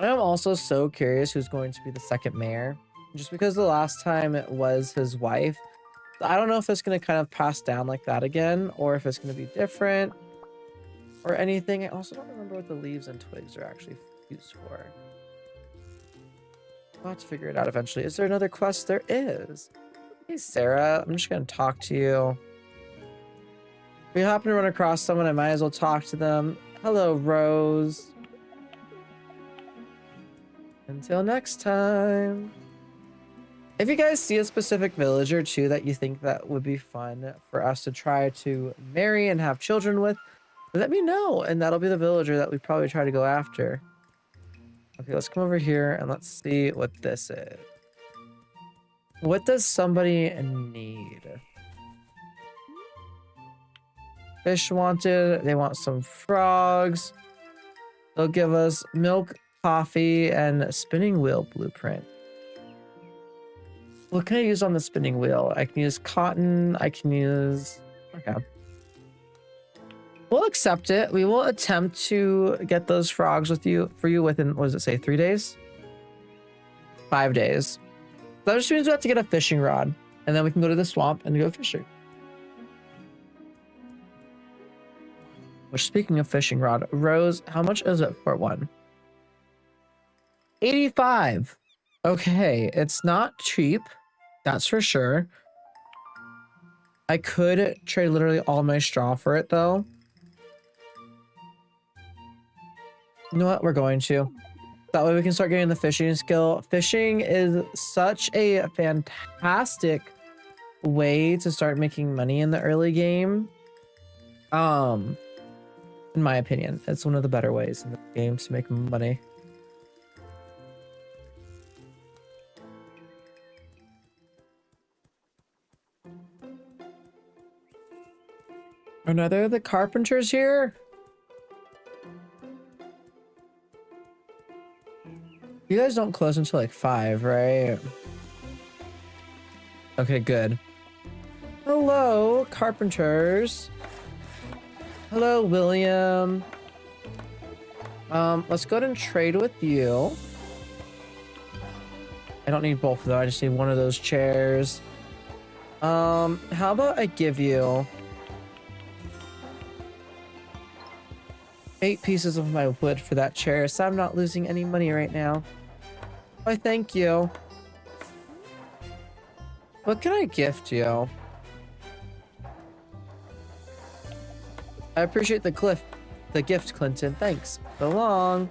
I am also so curious who's going to be the second mayor. Just because the last time it was his wife. I don't know if it's going to kind of pass down like that again, or if it's going to be different, or anything. I also don't remember what the leaves and twigs are actually used for. I'll have to figure it out eventually. Is there another quest? There is. Hey, Sarah. I'm just going to talk to you. If we happen to run across someone, I might as well talk to them. Hello, Rose. Until next time. If you guys see a specific villager too that you think that would be fun for us to try to marry and have children with, let me know, and that'll be the villager that we probably try to go after. Okay, let's come over here and let's see what this is. What does somebody need? Fish wanted. They want some frogs. They'll give us milk, coffee, and spinning wheel blueprint. What can I use on the spinning wheel? I can use cotton. I can use... Okay. We'll accept it. We will attempt to get those frogs for you within, what does it say, 3 days? 5 days. That just means we have to get a fishing rod. And then we can go to the swamp and go fishing. Which, speaking of fishing rod, Rose, how much is it for one? 85. Okay, it's not cheap. That's for sure. I could trade literally all my straw for it, though. You know what? We're going to. That way we can start getting the fishing skill. Fishing is such a fantastic way to start making money in the early game. In my opinion, it's one of the better ways in the game to make money. Another of the carpenters here? You guys don't close until like 5, right? Okay, good. Hello, carpenters. Hello, William. Let's go ahead and trade with you. I don't need both of them. I just need one of those chairs. How about I give you 8 pieces of my wood for that chair, so I'm not losing any money right now. Why, thank you. What can I gift you? I appreciate the gift, Clinton. Thanks. So long.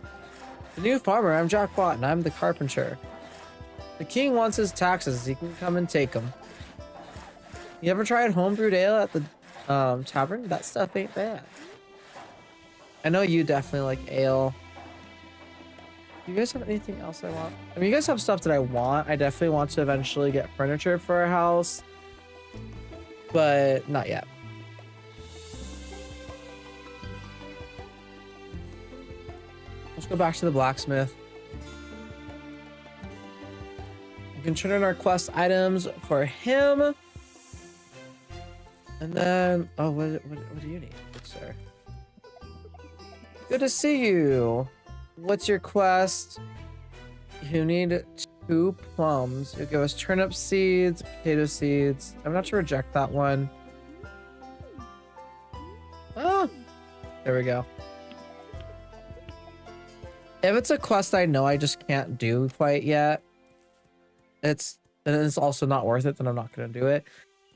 The new farmer, I'm Jack Watt, and I'm the carpenter. The king wants his taxes. He can come and take them. You ever tried homebrewed ale at the tavern? That stuff ain't bad. I know you definitely like ale. Do you guys have anything else I want? I mean, you guys have stuff that I want. I definitely want to eventually get furniture for our house, but not yet. Let's go back to the blacksmith. We can turn in our quest items for him. And then, oh, what do you need, sir? Good to see you. What's your quest? You need 2 plums. You'll give us turnip seeds, potato seeds. I'm not to reject that one. Oh, there we go. If it's a quest I know I just can't do quite yet, it's also not worth it, then I'm not going to do it.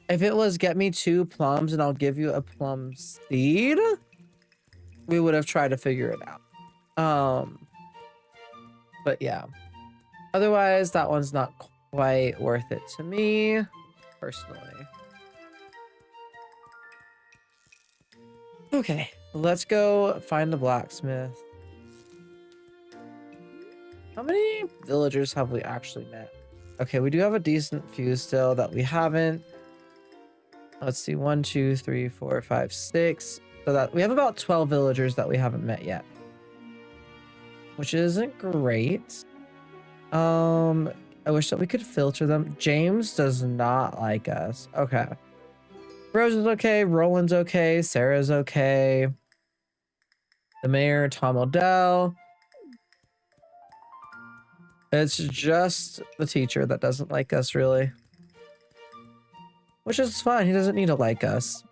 If it was get me 2 plums and I'll give you a plum seed, we would have tried to figure it out. But yeah. Otherwise, that one's not quite worth it to me, personally. Okay, let's go find the blacksmith. How many villagers have we actually met? Okay, we do have a decent few still that we haven't. Let's see, 1, 2, 3, 4, 5, 6. So that we have about 12 villagers that we haven't met yet, which isn't great. I wish that we could filter them. James does not like us. Okay. Rose is okay. Roland's okay. Sarah's okay. The mayor, Tom Odell. It's just the teacher that doesn't like us, really. Which is fine. He doesn't need to like us.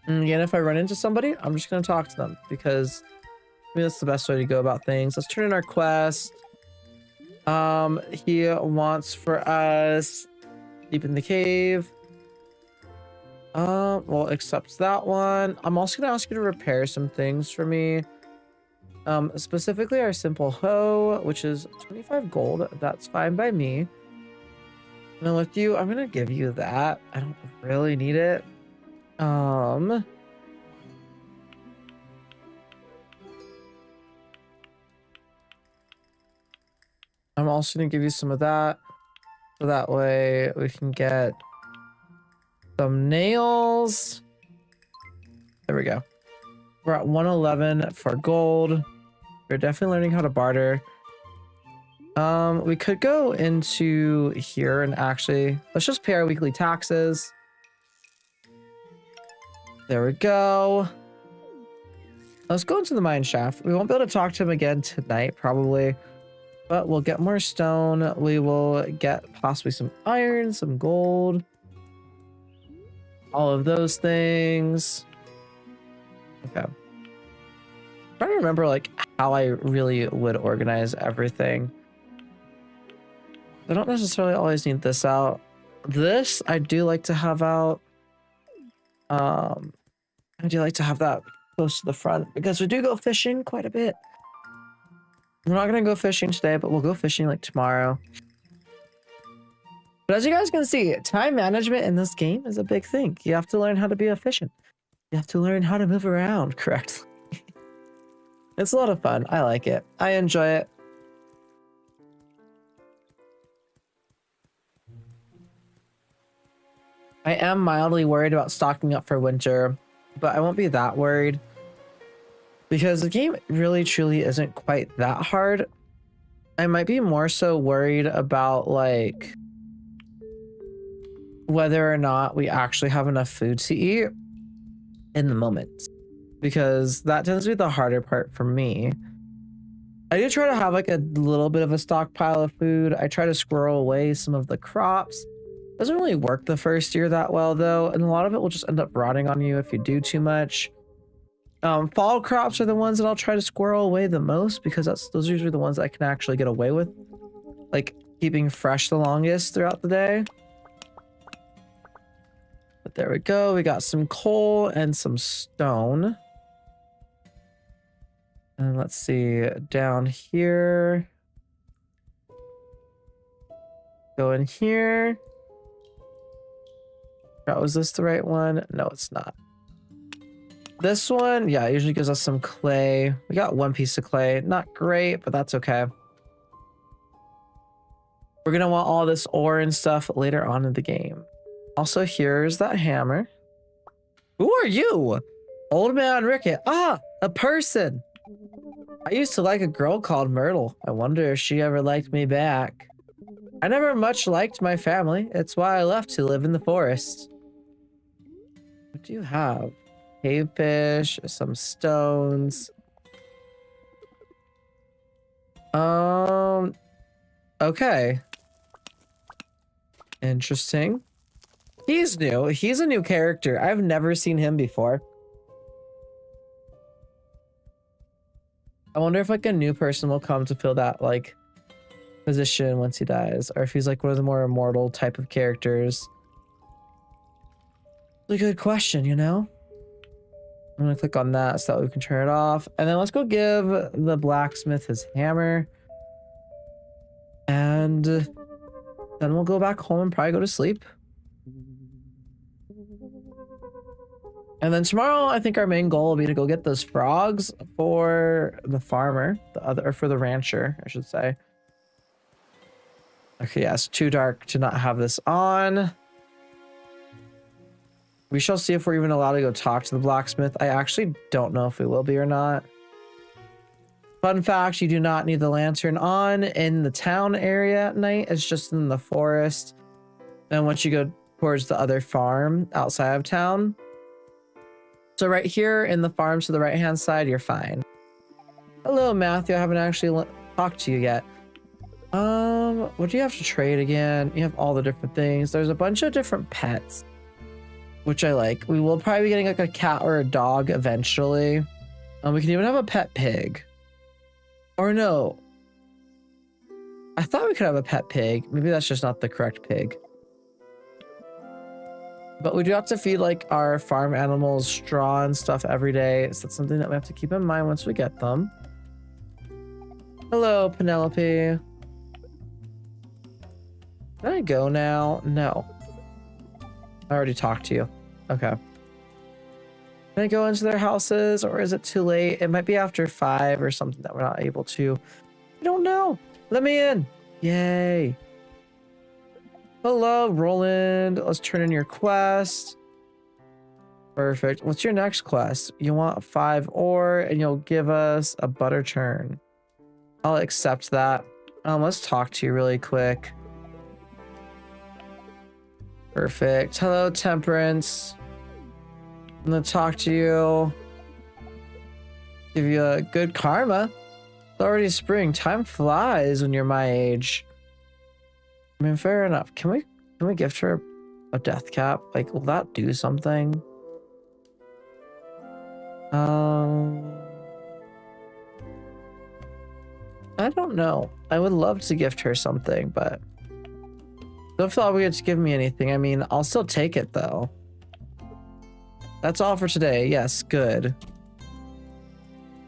And again, if I run into somebody, I'm just going to talk to them because I mean, that's the best way to go about things. Let's turn in our quest. He wants for us deep in the cave. We'll accept that one. I'm also going to ask you to repair some things for me. Specifically our simple hoe, which is 25 gold. That's fine by me. And then with you, I'm going to give you that. I don't really need it. I'm also going to give you some of that. So that way we can get some nails. There we go. We're at 111 for gold. We're definitely learning how to barter. We could go into here and actually, let's just pay our weekly taxes. There we go. Let's go into the mine shaft. We won't be able to talk to him again tonight, probably. But we'll get more stone. We will get possibly some iron, some gold. All of those things. Okay. I'm trying to remember like how I really would organize everything. I don't necessarily always need this out. This I do like to have out. I do like to have that close to the front because we do go fishing quite a bit. We're not gonna go fishing today, but we'll go fishing like tomorrow. But as you guys can see, time management in this game is a big thing. You have to learn how to be efficient. You have to learn how to move around correctly. It's a lot of fun. I like it. I enjoy it. I am mildly worried about stocking up for winter, but I won't be that worried because the game really truly isn't quite that hard. I might be more so worried about like whether or not we actually have enough food to eat in the moment, because that tends to be the harder part for me. I do try to have like a little bit of a stockpile of food. I try to squirrel away some of the crops. Doesn't really work the first year that well though, and a lot of it will just end up rotting on you if you do too much. Fall crops are the ones that I'll try to squirrel away the most because those are usually the ones that I can actually get away with, like keeping fresh the longest throughout the day. But there we go. We got some coal and some stone. And let's see, down here. Go in here. Was this the right one? No, it's not. This one, yeah, usually gives us some clay. We got one piece of clay. Not great, but that's okay. We're gonna want all this ore and stuff later on in the game. Also, here's that hammer. Who are you? Old man Ricket. Ah, a person. I used to like a girl called Myrtle. I wonder if she ever liked me back. I never much liked my family. It's why I left to live in the forest. What do you have? Cave fish, some stones. Okay. Interesting. He's new. He's a new character. I've never seen him before. I wonder if like a new person will come to fill that like position once he dies, or if he's like one of the more immortal type of characters. A good question, you know? I'm gonna click on that so that we can turn it off. And then let's go give the blacksmith his hammer. And then we'll go back home and probably go to sleep. And then tomorrow, I think our main goal will be to go get those frogs for the farmer, or for the rancher, I should say. Okay, yeah, it's too dark to not have this on. We shall see if we're even allowed to go talk to the blacksmith. I actually don't know if we will be or not. Fun fact, you do not need the lantern on in the town area at night. It's just in the forest. And once you go towards the other farm outside of town. So right here in the farm to the right-hand side, you're fine. Hello, Matthew. I haven't actually talked to you yet. What do you have to trade again? You have all the different things. There's a bunch of different pets, which I like. We will probably be getting like a cat or a dog eventually. We can even have a pet pig. Or no. I thought we could have a pet pig. Maybe that's just not the correct pig. But we do have to feed like our farm animals straw and stuff every day. So that's something that we have to keep in mind once we get them. Hello, Penelope. Can I go now? No. I already talked to you. Okay. Can I go into their houses, or is it too late? It might be after 5 or something that we're not able to. I don't know. Let me in. Yay. Hello, Roland. Let's turn in your quest. Perfect. What's your next quest? You want 5 ore and you'll give us a butter churn. I'll accept that. Let's talk to you really quick. Perfect. Hello, Temperance. I'm gonna talk to you. Give you a good karma. It's already spring. Time flies when you're my age. I mean, fair enough. Can we gift her a death cap? Like, will that do something? I don't know. I would love to gift her something, but don't feel obligated to give me anything. I mean, I'll still take it though. That's all for today. Yes, good.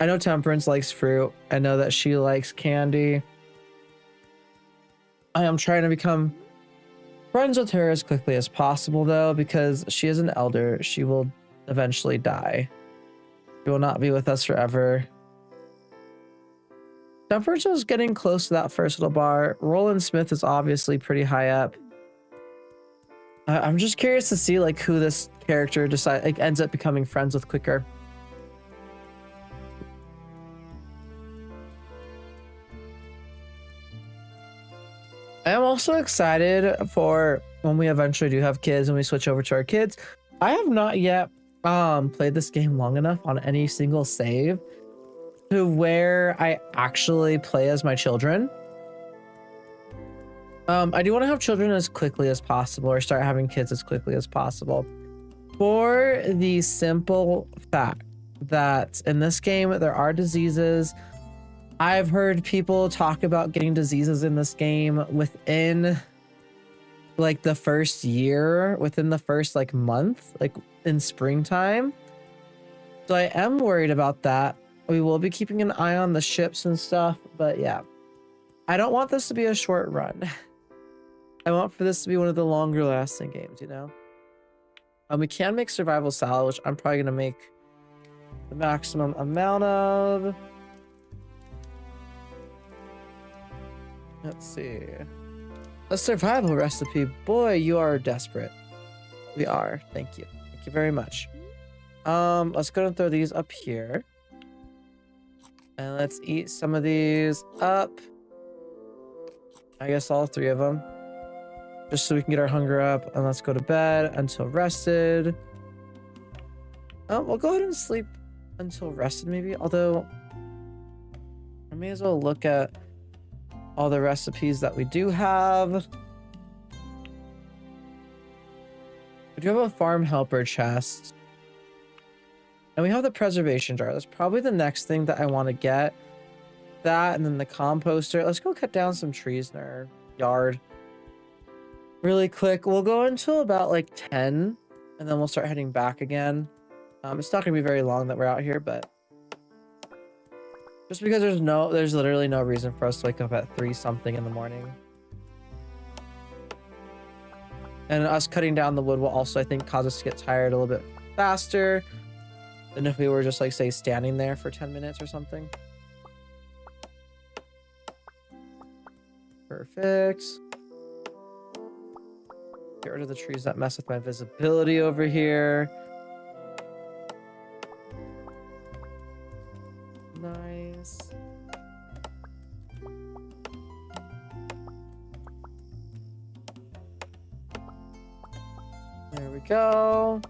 I know Temperance likes fruit. I know that she likes candy. I am trying to become friends with her as quickly as possible though, because she is an elder. She will eventually die. She will not be with us forever. Temperance is getting close to that first little bar. Roland Smith is obviously pretty high up. I'm just curious to see like who this character ends up becoming friends with quicker. I am also excited for when we eventually do have kids and we switch over to our kids. I have not yet played this game long enough on any single save to where I actually play as my children. I do want to have children as quickly as possible, or start having kids as quickly as possible, for the simple fact that in this game there are diseases. I've heard people talk about getting diseases in this game within like the first year, within the first like month, like in springtime. So I am worried about that. We will be keeping an eye on the ships and stuff, but yeah, I don't want this to be a short run. I want for this to be one of the longer lasting games, you know? We can make survival salad, which I'm probably gonna make the maximum amount of. Let's see. A survival recipe. Boy, you are desperate. We are. Thank you. Thank you very much. Let's go and throw these up here. And let's eat some of these up. I guess all 3 of them. Just so we can get our hunger up. And let's go to bed until rested. We'll go ahead and sleep until rested maybe. Although, I may as well look at all the recipes that we do have. We do have a farm helper chest. And we have the preservation jar. That's probably the next thing that I want to get. That and then the composter. Let's go cut down some trees in our yard. Really quick. We'll go until about like 10. And then we'll start heading back again. It's not going to be very long that we're out here, but just because there's literally no reason for us to wake up at 3 something in the morning. And us cutting down the wood will also, I think, cause us to get tired a little bit faster than if we were just like, say, standing there for 10 minutes or something. Perfect. Get rid of the trees that mess with my visibility over here. Nice. There we go.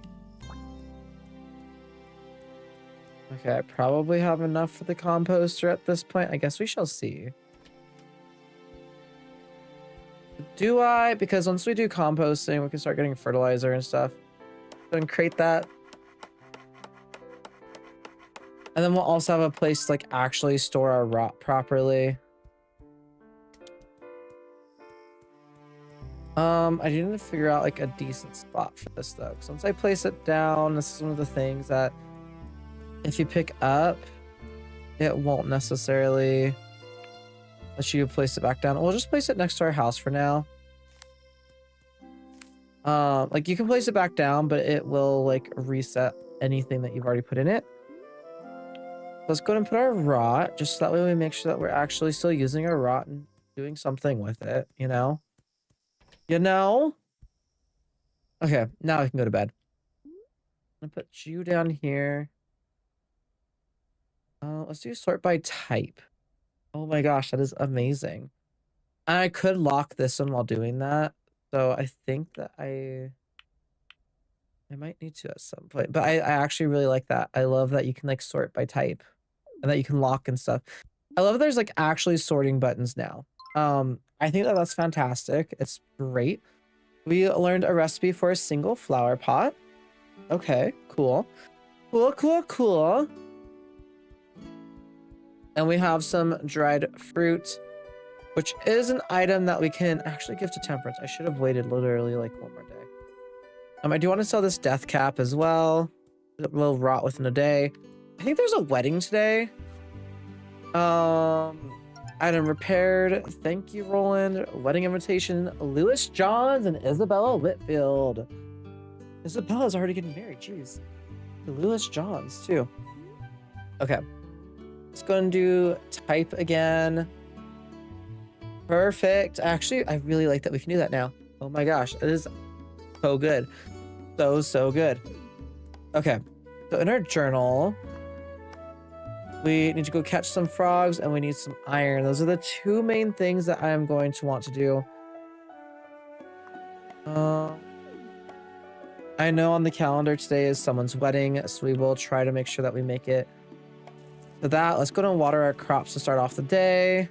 Okay, I probably have enough for the composter at this point. I guess we shall see. Do I? Because once we do composting, we can start getting fertilizer and stuff. Go and crate that. And then we'll also have a place to like actually store our rot properly. I do need to figure out like a decent spot for this though. Because once I place it down, this is one of the things that if you pick up, it won't necessarily let you place it back down. We'll just place it next to our house for now. Like you can place it back down, but it will like reset anything that you've already put in it. Let's go ahead and put our rot, just so that way we make sure that we're actually still using our rot and doing something with it, you know? You know? Okay, now we can go to bed. I'm gonna put you down here. Let's do sort by type. Oh my gosh, that is amazing. I could lock this one while doing that. So I think that I might need to at some point, but I actually really like that. I love that you can like sort by type and that you can lock and stuff. I love there's like actually sorting buttons now. I think that that's fantastic. It's great. We learned a recipe for a single flower pot. Okay, cool. Cool. And we have some dried fruit, which is an item that we can actually give to Temperance. I should have waited literally like one more day. I do want to sell this death cap as well. It will rot within a day. I think there's a wedding today. Item repaired. Thank you, Roland. Wedding invitation. Lewis Johns and Isabella Whitfield. Isabella's already getting married. Jeez. Lewis Johns too. Okay. Let's go and do type again. Perfect. Actually, I really like that we can do that now. Oh my gosh. It is so good. So good. Okay. So in our journal, we need to go catch some frogs and we need some iron. Those are the two main things that I am going to want to do. I know on the calendar today is someone's wedding, so we will try to make sure that we make it to that. Let's go and water our crops to start off the day.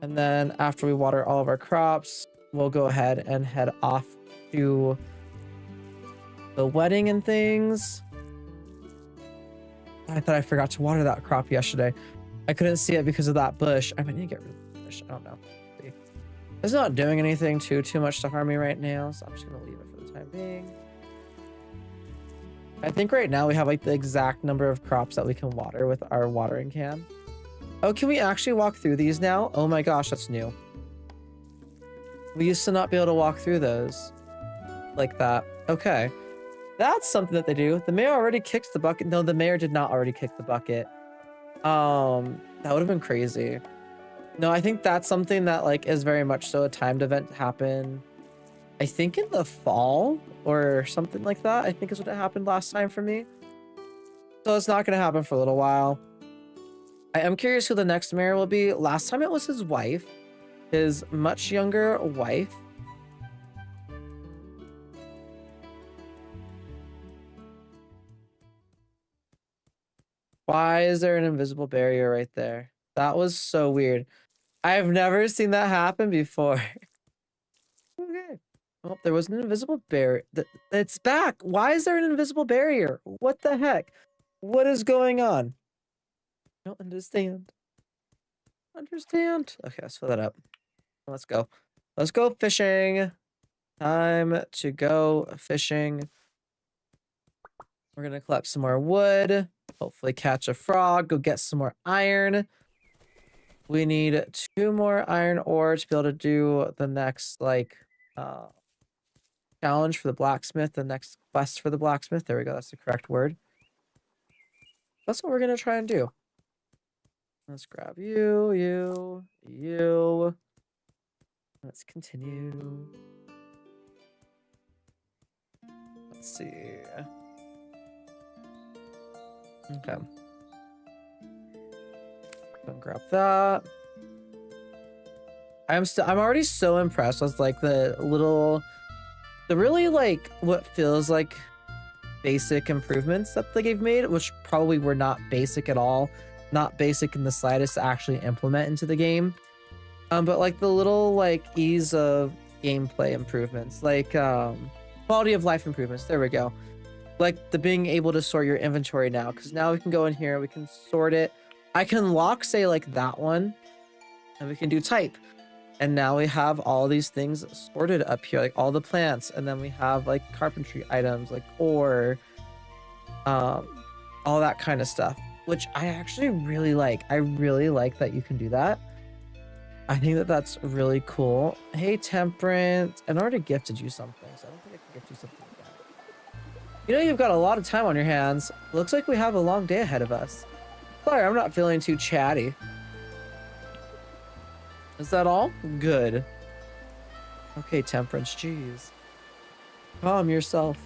And then after we water all of our crops, we'll go ahead and head off to the wedding and things. I thought I forgot to water that crop yesterday. I couldn't see it because of that bush. I might need to get rid of the bush. I don't know. See. It's not doing anything too much to harm me right now, so I'm just gonna leave it for the time being. I think right now we have like the exact number of crops that we can water with our watering can. Oh, can we actually walk through these now? Oh my gosh, that's new. We used to not be able to walk through those like that. Okay. That's something that they do. The mayor already kicked the bucket. No, the mayor did not already kick the bucket. That would have been crazy. No, I think that's something that like is very much so a timed event to happen. I think in the fall or something like that. I think is what happened last time for me. So it's not going to happen for a little while. I am curious who the next mayor will be. Last time it was his wife. His much younger wife. Why is there an invisible barrier right there? That was so weird. I've never seen that happen before. Okay. Oh, there was an invisible barrier. It's back. Why is there an invisible barrier? What the heck? What is going on? I don't understand. Okay, let's fill that up. Let's go. Let's go fishing. Time to go fishing. We're gonna collect some more wood. Hopefully catch a frog. Go get some more iron. We need 2 more iron ore to be able to do the next like challenge for the blacksmith. The next quest for the blacksmith. There we go. That's the correct word. That's what we're gonna try and do. Let's grab you. Let's continue. Let's see. Okay. Go grab that. I'm already so impressed with like the really like what feels like basic improvements that they've made, which probably were not basic at all. Not basic in the slightest to actually implement into the game. But like the little like ease of gameplay improvements, like quality of life improvements. There we go. Like the being able to sort your inventory now, because now we can go in here, we can sort it. I can lock, say, like that one, and we can do type. And now we have all these things sorted up here, like all the plants, and then we have like carpentry items, like ore, all that kind of stuff, which I actually really like. I really like that you can do that. I think that that's really cool. Hey, Temperance, I already gifted you something, so I don't think I can gift you something again. You know, you've got a lot of time on your hands. Looks like we have a long day ahead of us. Sorry, I'm not feeling too chatty. Is that all? Good. Okay, Temperance, jeez. Calm yourself.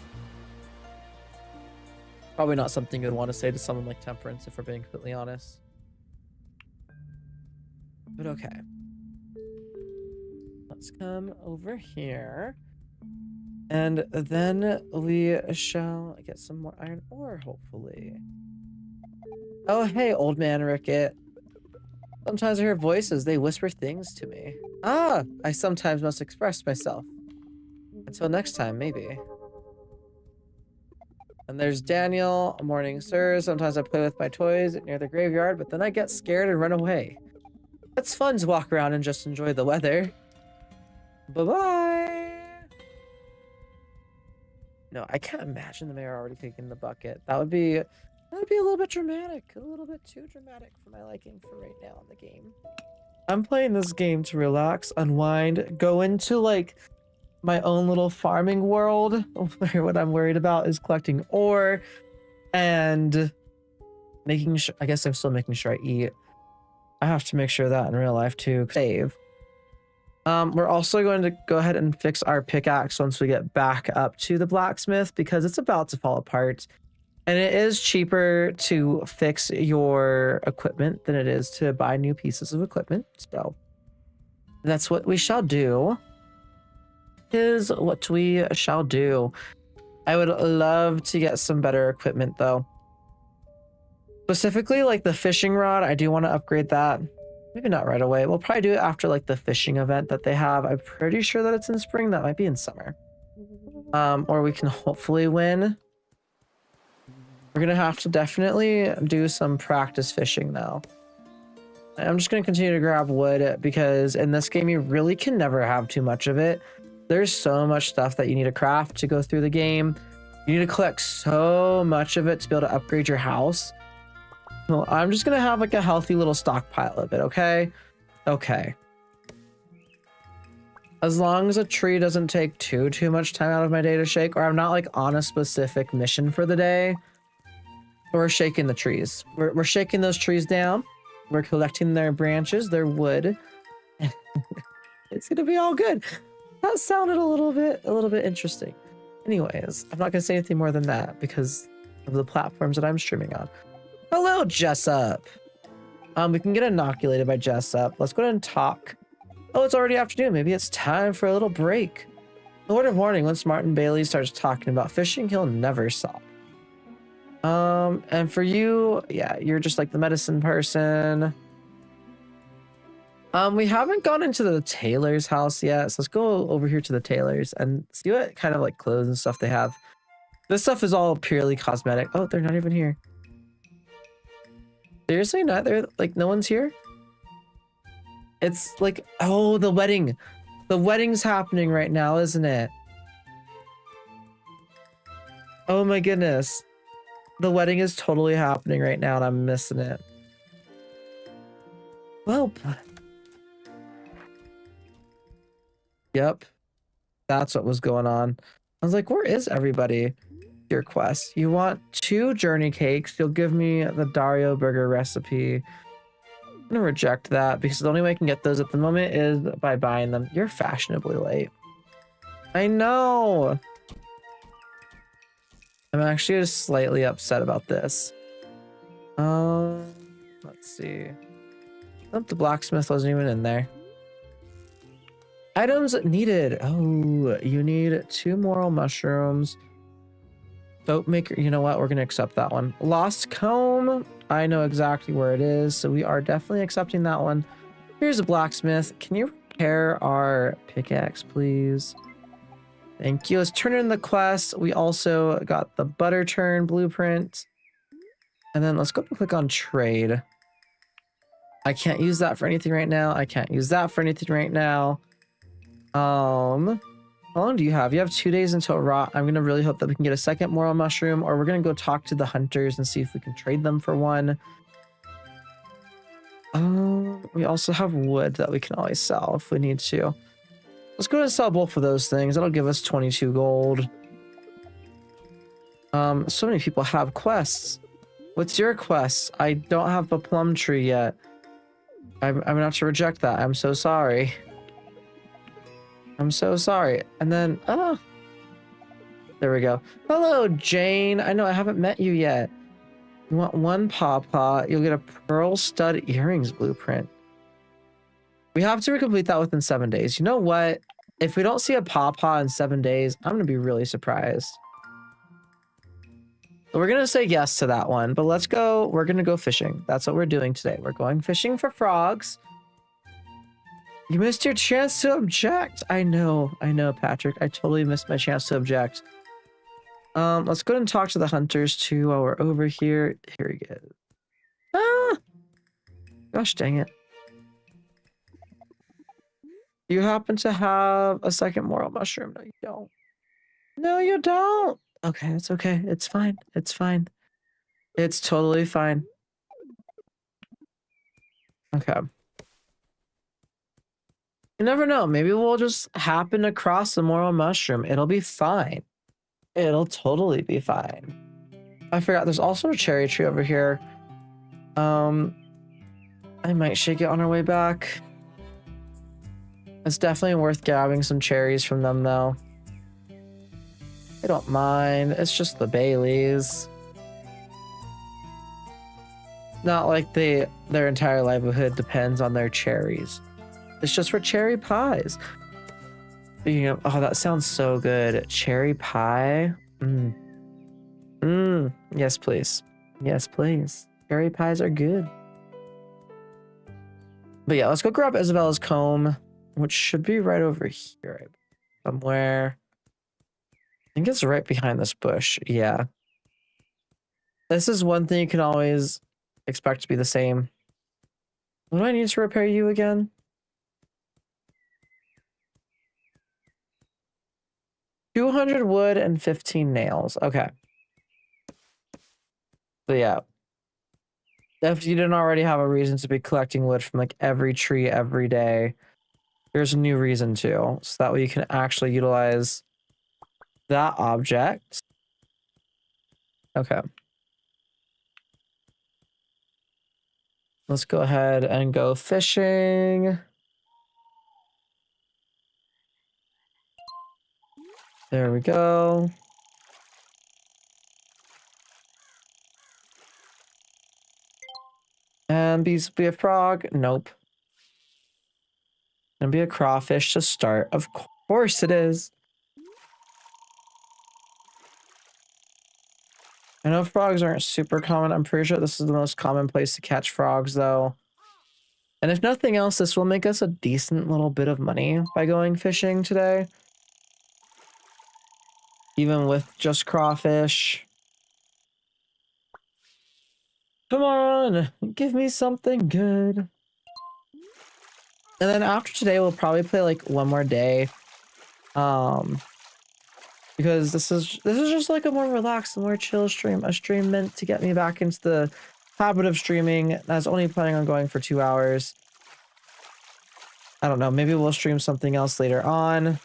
Probably not something you'd want to say to someone like Temperance, if we're being completely honest. But okay. Let's come over here. And then we shall get some more iron ore, hopefully. Oh, hey, old man Ricket. Sometimes I hear voices. They whisper things to me. Ah, I sometimes must express myself. Until next time, maybe. And there's Daniel. Morning, sir. Sometimes I play with my toys near the graveyard, but then I get scared and run away. It's fun to walk around and just enjoy the weather. Bye-bye. No, I can't imagine the mayor already taking the bucket. That would be a little bit dramatic. A little bit too dramatic for my liking for right now in the game. I'm playing this game to relax, unwind, go into like my own little farming world where what I'm worried about is collecting ore and making sure, I guess I'm still making sure I eat. I have to make sure of that in real life too. Save. We're also going to go ahead and fix our pickaxe once we get back up to the blacksmith because it's about to fall apart. And it is cheaper to fix your equipment than it is to buy new pieces of equipment. So that's what we shall do. Is what we shall do. I would love to get some better equipment though. Specifically like the fishing rod. I do want to upgrade that. Maybe not right away. We'll probably do it after like the fishing event that they have. I'm pretty sure that it's in spring. That might be in summer. Or we can hopefully win. We're gonna have to definitely do some practice fishing though. I'm just gonna continue to grab wood because in this game you really can never have too much of it. There's so much stuff that you need to craft to go through the game. You need to collect so much of it to be able to upgrade your house. Well, I'm just gonna have like a healthy little stockpile of it, okay? Okay. As long as a tree doesn't take too much time out of my day to shake, or I'm not like on a specific mission for the day, we're shaking the trees. We're shaking those trees down. We're collecting their branches, their wood. It's gonna be all good. That sounded a little bit interesting. Anyways, I'm not gonna say anything more than that because of the platforms that I'm streaming on. Hello, Jessup. We can get inoculated by Jessup. Let's go ahead and talk. Oh, it's already afternoon. Maybe it's time for a little break. A word of warning, once Martin Bailey starts talking about fishing, he'll never stop. And for you, yeah, you're just like the medicine person. We haven't gone into the tailor's house yet, so let's go over here to the tailor's and see what kind of like clothes and stuff they have. This stuff is all purely cosmetic. Oh, they're not even here. Seriously, not there? Like no one's here? It's like, oh, the wedding. The wedding's happening right now, isn't it? Oh my goodness. The wedding is totally happening right now and I'm missing it. Well, yep. That's what was going on. I was like, where is everybody? Your quest. You want 2 journey cakes. You'll give me the Dario burger recipe. I'm gonna reject that because the only way I can get those at the moment is by buying them. You're fashionably late. I know. I'm actually just slightly upset about this. Let's see. Oh, the blacksmith wasn't even in there. Items needed. Oh, you need 2 moral mushrooms. Soap maker. You know what? We're going to accept that one. Lost comb. I know exactly where it is, so we are definitely accepting that one. Here's a blacksmith. Can you repair our pickaxe, please? Thank you. Let's turn in the quest. We also got the butter turn blueprint. And then let's go and click on trade. I can't use that for anything right now. I can't use that for anything right now. How long do you have? You have 2 days until rot. I'm going to really hope that we can get a second moral mushroom, or we're going to go talk to the hunters and see if we can trade them for one. We also have wood that we can always sell if we need to. Let's go ahead and sell both of those things. That'll give us 22 gold. So many people have quests. What's your quest? I don't have a plum tree yet. I'm going to have to reject that. I'm so sorry. I'm so sorry. And then, There we go. Hello, Jane. I know I haven't met you yet. You want one pawpaw, you'll get a pearl stud earrings blueprint. We have to complete that within 7 days. You know what? If we don't see a pawpaw in 7 days, I'm gonna be really surprised. So we're gonna say yes to that one, but let's go. We're gonna go fishing. That's what we're doing today. We're going fishing for frogs. You missed your chance to object. I know, Patrick. I totally missed my chance to object. Let's go ahead and talk to the hunters too while we're over here. Here we go. Ah! Gosh dang it. You happen to have a second moral mushroom? No, you don't. No, you don't. Okay, it's okay. It's fine. It's fine. It's totally fine. Okay. You never know. Maybe we'll just happen across the moral mushroom. It'll be fine. It'll totally be fine. I forgot there's also a cherry tree over here. I might shake it on our way back. It's definitely worth grabbing some cherries from them though. I don't mind. It's just the Baileys. Not like their entire livelihood depends on their cherries. It's just for cherry pies. You know, oh, that sounds so good. Cherry pie. Yes, please. Yes, please. Cherry pies are good. But yeah, let's go grab Isabella's comb, which should be right over here somewhere. I think it's right behind this bush. Yeah. This is one thing you can always expect to be the same. What do I need to repair you again? $200 wood and 15 nails. Okay. So yeah. If you didn't already have a reason to be collecting wood from like every tree every day, here's a new reason to. So that way you can actually utilize that object. Okay. Let's go ahead and go fishing. There we go. And be a frog? Nope. Gonna be a crawfish to start. Of course it is. I know frogs aren't super common. I'm pretty sure this is the most common place to catch frogs though. And if nothing else, this will make us a decent little bit of money by going fishing today. Even with just crawfish. Come on, give me something good. And then after today, we'll probably play like one more day. Because this is just like a more relaxed, more chill stream. A stream meant to get me back into the habit of streaming. I was only planning on going for 2 hours. I don't know, maybe we'll stream something else later on.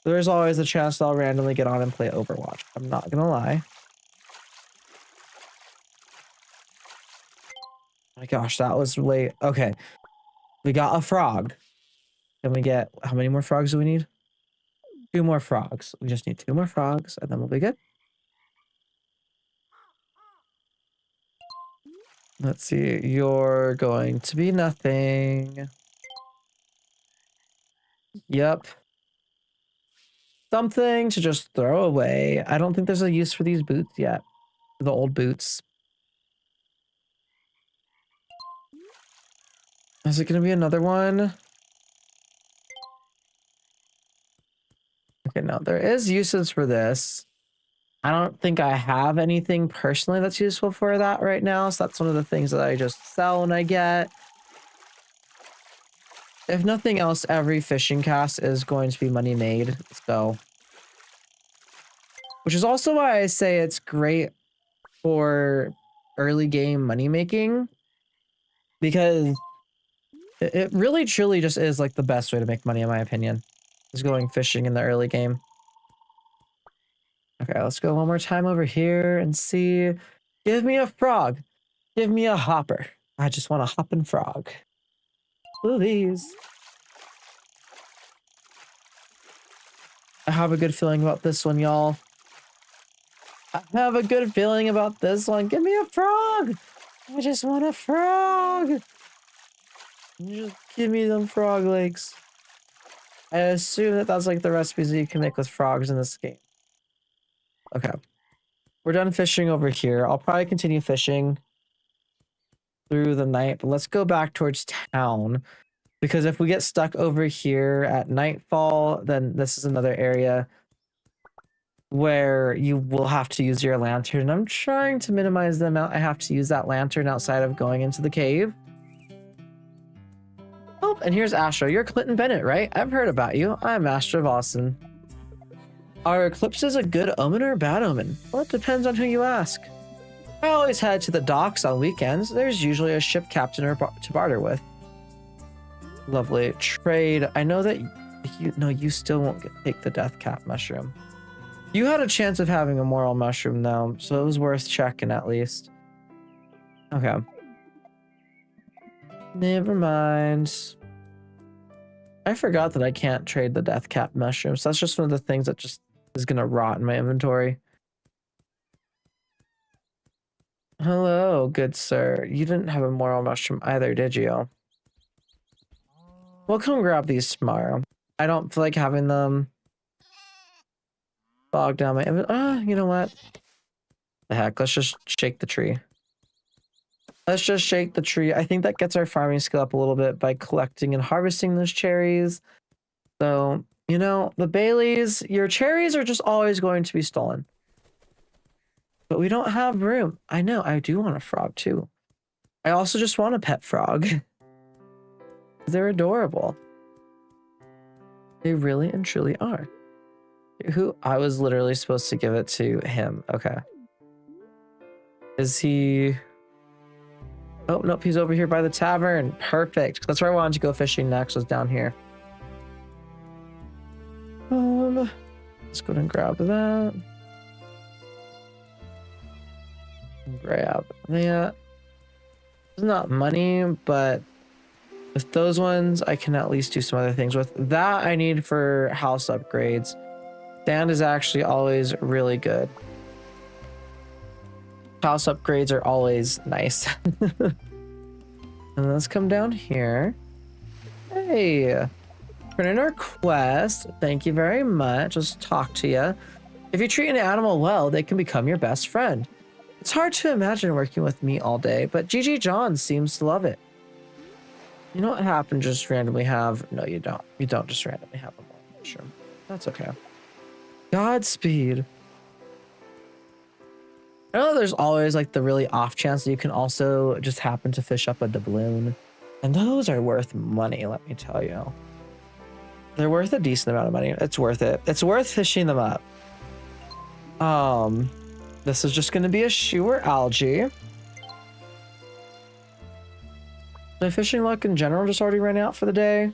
There's always a chance that I'll randomly get on and play Overwatch. I'm not gonna lie. My gosh, that was late. Okay. We got a frog. Can we get... How many more frogs do we need? 2 more frogs. We just need 2 more frogs, and then we'll be good. Let's see. You're going to be nothing. Yep. Something to just throw away. I don't think there's a use for these boots yet. The old boots. Is it going to be another one? Okay, no, there is uses for this. I don't think I have anything personally that's useful for that right now. So that's one of the things that I just sell when I get. If nothing else, every fishing cast is going to be money made. So, which is also why I say it's great for early game money making, because it really truly just is like the best way to make money in my opinion, is going fishing in the early game. Okay, let's go one more time over here and see. Give me a frog. Give me a hopper. I just want a hopping frog. Please. I have a good feeling about this one, y'all. I have a good feeling about this one. Give me a frog. I just want a frog. Just give me them frog legs. I assume that that's like the recipes that you can make with frogs in this game. Okay. We're done fishing over here. I'll probably continue fishing through the night, but let's go back towards town. Because if we get stuck over here at nightfall, then this is another area where you will have to use your lantern. I'm trying to minimize the amount I have to use that lantern outside of going into the cave. Oh, and here's Astro. You're Clinton Bennett, right? I've heard about you. I'm Astro of Austin. Are eclipses a good omen or a bad omen? Well, it depends on who you ask. I always head to the docks on weekends. There's usually a ship captain to barter with. Lovely. Trade. I know that you still won't take the death cap mushroom. You had a chance of having a moral mushroom though, so it was worth checking at least. Okay. Never mind. I forgot that I can't trade the death cap mushroom, so that's just one of the things that just is gonna rot in my inventory. Hello, good sir. You didn't have a moral mushroom either, did you? We'll come grab these tomorrow. I don't feel like having them bog down my inventory. You know what? The heck, let's just shake the tree. Let's just shake the tree. I think that gets our farming skill up a little bit by collecting and harvesting those cherries. So, you know, the Baileys, your cherries are just always going to be stolen. But we don't have room. I know, I do want a frog too. I also just want a pet frog. They're adorable. They really and truly are. Who? I was literally supposed to give it to him. Okay. Is he... Oh, nope, he's over here by the tavern. Perfect. That's where I wanted to go fishing next, was down here. Let's go ahead and grab that. Grab that. It's not money, but with those ones, I can at least do some other things with. That I need for house upgrades. Sand is actually always really good. House upgrades are always nice. And let's come down here. Hey, turn in our quest. Thank you very much. Let's talk to you. If you treat an animal well, they can become your best friend. It's hard to imagine working with me all day, but Gigi John seems to love it. You know what happened? Just randomly have... No, you don't. You don't just randomly have a moral mushroom. That's okay. Godspeed. I know there's always like the really off chance that you can also just happen to fish up a doubloon. And those are worth money, let me tell you. They're worth a decent amount of money. It's worth it. It's worth fishing them up. This is just going to be a shoe or algae. My fishing luck in general just already ran out for the day.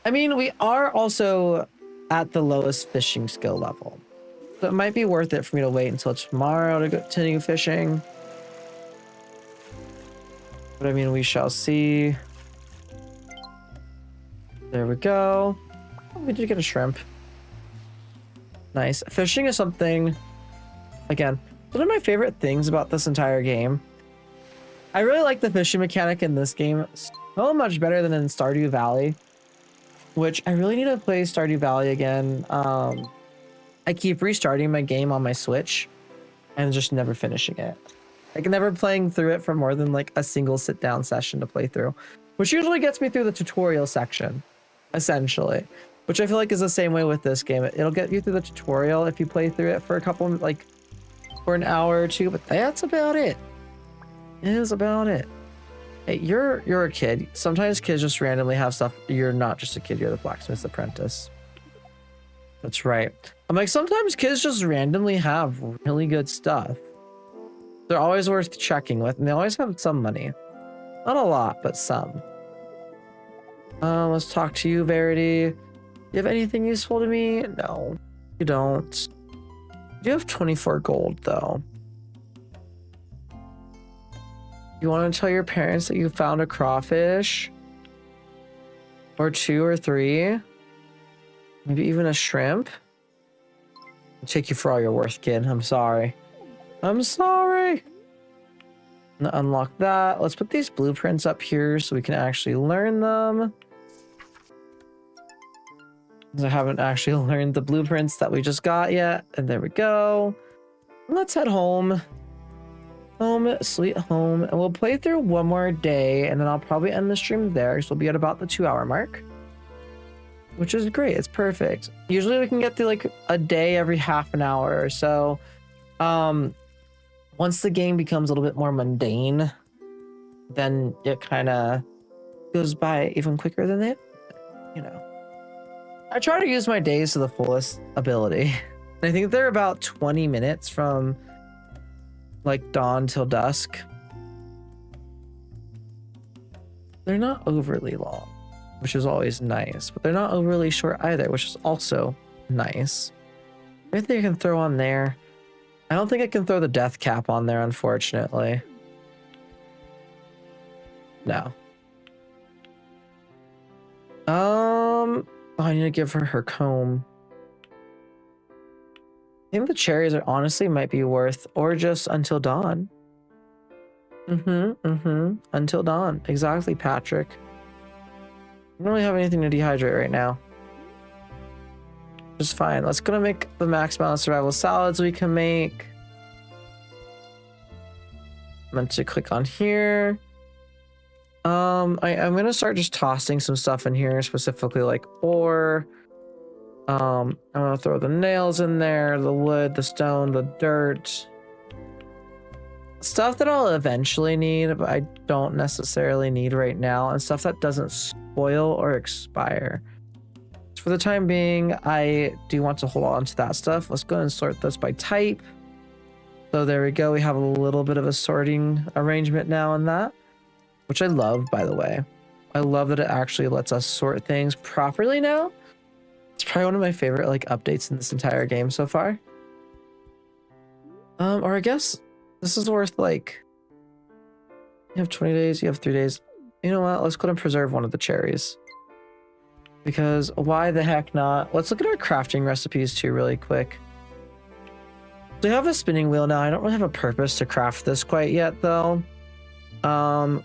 I mean, we are also at the lowest fishing skill level. So it might be worth it for me to wait until tomorrow to continue fishing. But I mean, we shall see. There we go. Oh, we did get a shrimp. Nice. Fishing is something, again, one of my favorite things about this entire game. I really like the fishing mechanic in this game so much better than in Stardew Valley, which I really need to play Stardew Valley again. I keep restarting my game on my Switch and just never finishing it. Like never playing through it for more than like a single sit down session to play through, which usually gets me through the tutorial section, essentially, which I feel like is the same way with this game. It'll get you through the tutorial if you play through it for a couple, like for an hour or two, but that's about it. It is about it. Hey, you're a kid. Sometimes kids just randomly have stuff. You're not just a kid, you're the blacksmith's apprentice. That's right. I'm like, sometimes kids just randomly have really good stuff. They're always worth checking with, and they always have some money. Not a lot, but some. Let's talk to you, Verity. You have anything useful to me? No, you don't. You have 24 gold, though. You want to tell your parents that you found a crawfish? Or 2 or 3? Maybe even a shrimp? Take you for all your worth, kid. I'm sorry. I'm sorry. Unlock that. Let's put these blueprints up here so we can actually learn them. I haven't actually learned the blueprints that we just got yet. And there we go. Let's head home. Home, sweet home. And we'll play through one more day, and then I'll probably end the stream there. So we'll be at about the 2-hour mark, which is great. It's perfect. Usually we can get through like a day every half an hour or so. Once the game becomes a little bit more mundane, then it kind of goes by even quicker than that. You know, I try to use my days to the fullest ability. And I think they're about 20 minutes from like dawn till dusk. They're not overly long, which is always nice, but they're not overly short either, which is also nice. Anything I can throw on there? I don't think I can throw the death cap on there, unfortunately. No. Oh, I need to give her comb. I think the cherries are honestly might be worth, or just until dawn. Until dawn. Exactly, Patrick. I don't really have anything to dehydrate right now. Just fine. Let's go to make the max amount of survival salads we can make. I'm meant to click on here. I'm gonna start just tossing some stuff in here, specifically like ore. I'm gonna throw the nails in there, the wood, the stone, the dirt. Stuff that I'll eventually need, but I don't necessarily need right now, and stuff that doesn't spoil or expire. For the time being, I do want to hold on to that stuff. Let's go and sort this by type. So there we go. We have a little bit of a sorting arrangement now in that, which I love, by the way. I love that it actually lets us sort things properly now. It's probably one of my favorite like updates in this entire game so far. Or I guess this is worth like, you have 20 days, you have 3 days. You know what? Let's go and preserve one of the cherries. Because why the heck not? Let's look at our crafting recipes too really quick. So we have a spinning wheel now. I don't really have a purpose to craft this quite yet though.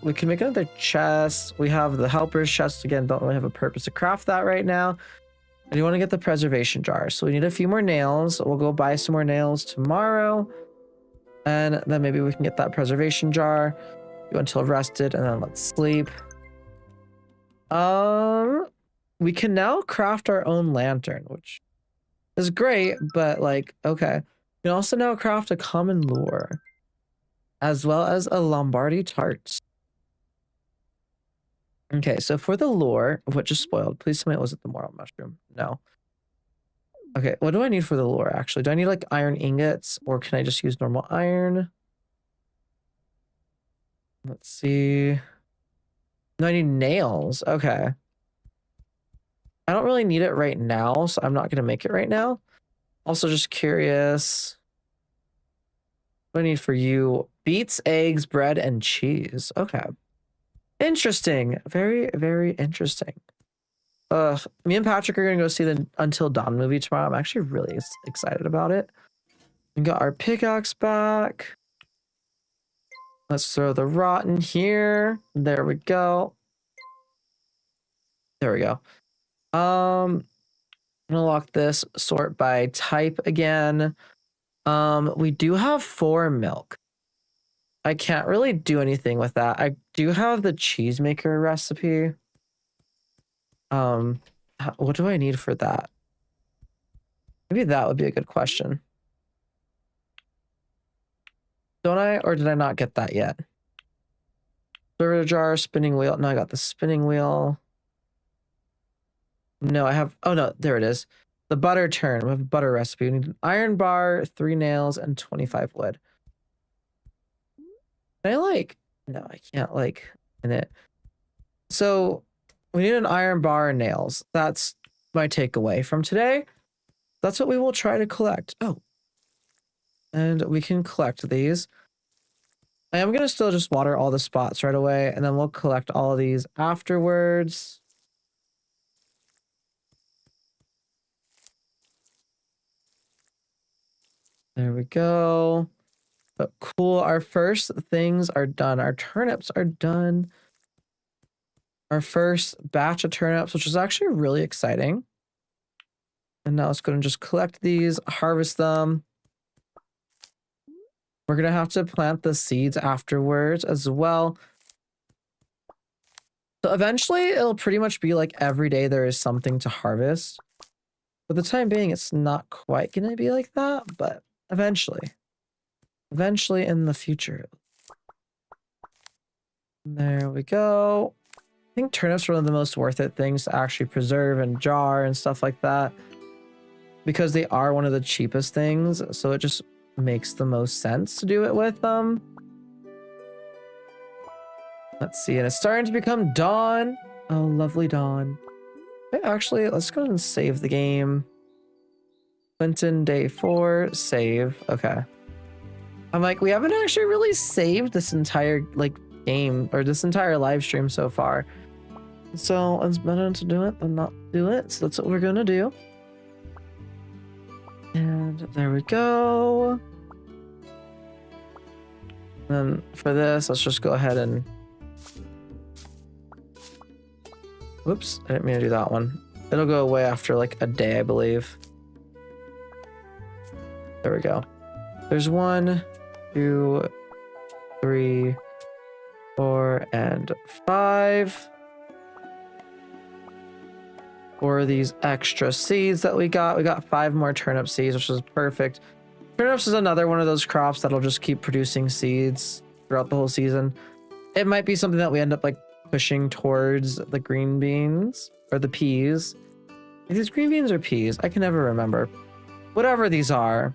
We can make another chest. We have the helper's chest again. Don't really have a purpose to craft that right now. I do want to get the preservation jar. So we need a few more nails. We'll go buy some more nails tomorrow. And then maybe we can get that preservation jar. Go until rested and then let's sleep. We can now craft our own lantern, which is great, but like, okay. We can also now craft a common lure, as well as a Lombardy tart. Okay, so for the lure, what just spoiled? Please tell me it wasn't the moral mushroom. No. Okay, what do I need for the lure, actually? Do I need, like, iron ingots, or can I just use normal iron? Let's see. No, I need nails. Okay. I don't really need it right now, so I'm not going to make it right now. Also, just curious. What do I need for you? Beets, eggs, bread, and cheese. Okay. Interesting. Very, very interesting. Me and Patrick are going to go see the Until Dawn movie tomorrow. I'm actually really excited about it. We got our pickaxe back. Let's throw the rot in here. There we go. There we go. I'm gonna lock this, sort by type again. We do have 4 milk. I can't really do anything with that. I do have the cheesemaker recipe. What do I need for that? Maybe that would be a good question. Don't I? Or did I not get that yet? Server jar, spinning wheel. No, I got the spinning wheel. No, I have... Oh, no, there it is. The butter turn. We have a butter recipe. We need an iron bar, 3 nails, and 25 wood. Can I, like... No, I can't, like, in it. So, we need an iron bar and nails. That's my takeaway from today. That's what we will try to collect. Oh. And we can collect these. I am going to still just water all the spots right away, and then we'll collect all of these afterwards. There we go. But cool. Our first things are done. Our turnips are done. Our first batch of turnips, which is actually really exciting. And now let's go and just collect these, harvest them. We're going to have to plant the seeds afterwards as well. So eventually it'll pretty much be like every day there is something to harvest. For the time being, it's not quite going to be like that, but eventually in the future. There we go. I think turnips are one of the most worth it things to actually preserve and jar and stuff like that, because they are one of the cheapest things. So it just makes the most sense to do it with them. Let's see, and it's starting to become dawn. Oh, lovely dawn. Okay, actually, let's go ahead and save the game. Clinton, day 4, save. Okay. I'm like, we haven't actually really saved this entire game or this entire live stream so far. So it's better to do it than not do it. So that's what we're gonna do. And there we go. And for this, let's just go ahead and... Whoops, I didn't mean to do that one. It'll go away after like a day, I believe. There we go. There's 1, 2, 3, 4, and 5. For these extra seeds that we got 5 more turnip seeds, which is perfect. Turnips is another one of those crops that'll just keep producing seeds throughout the whole season. It might be something that we end up like pushing towards the green beans or the peas. Are these green beans or peas? I can never remember. Whatever these are.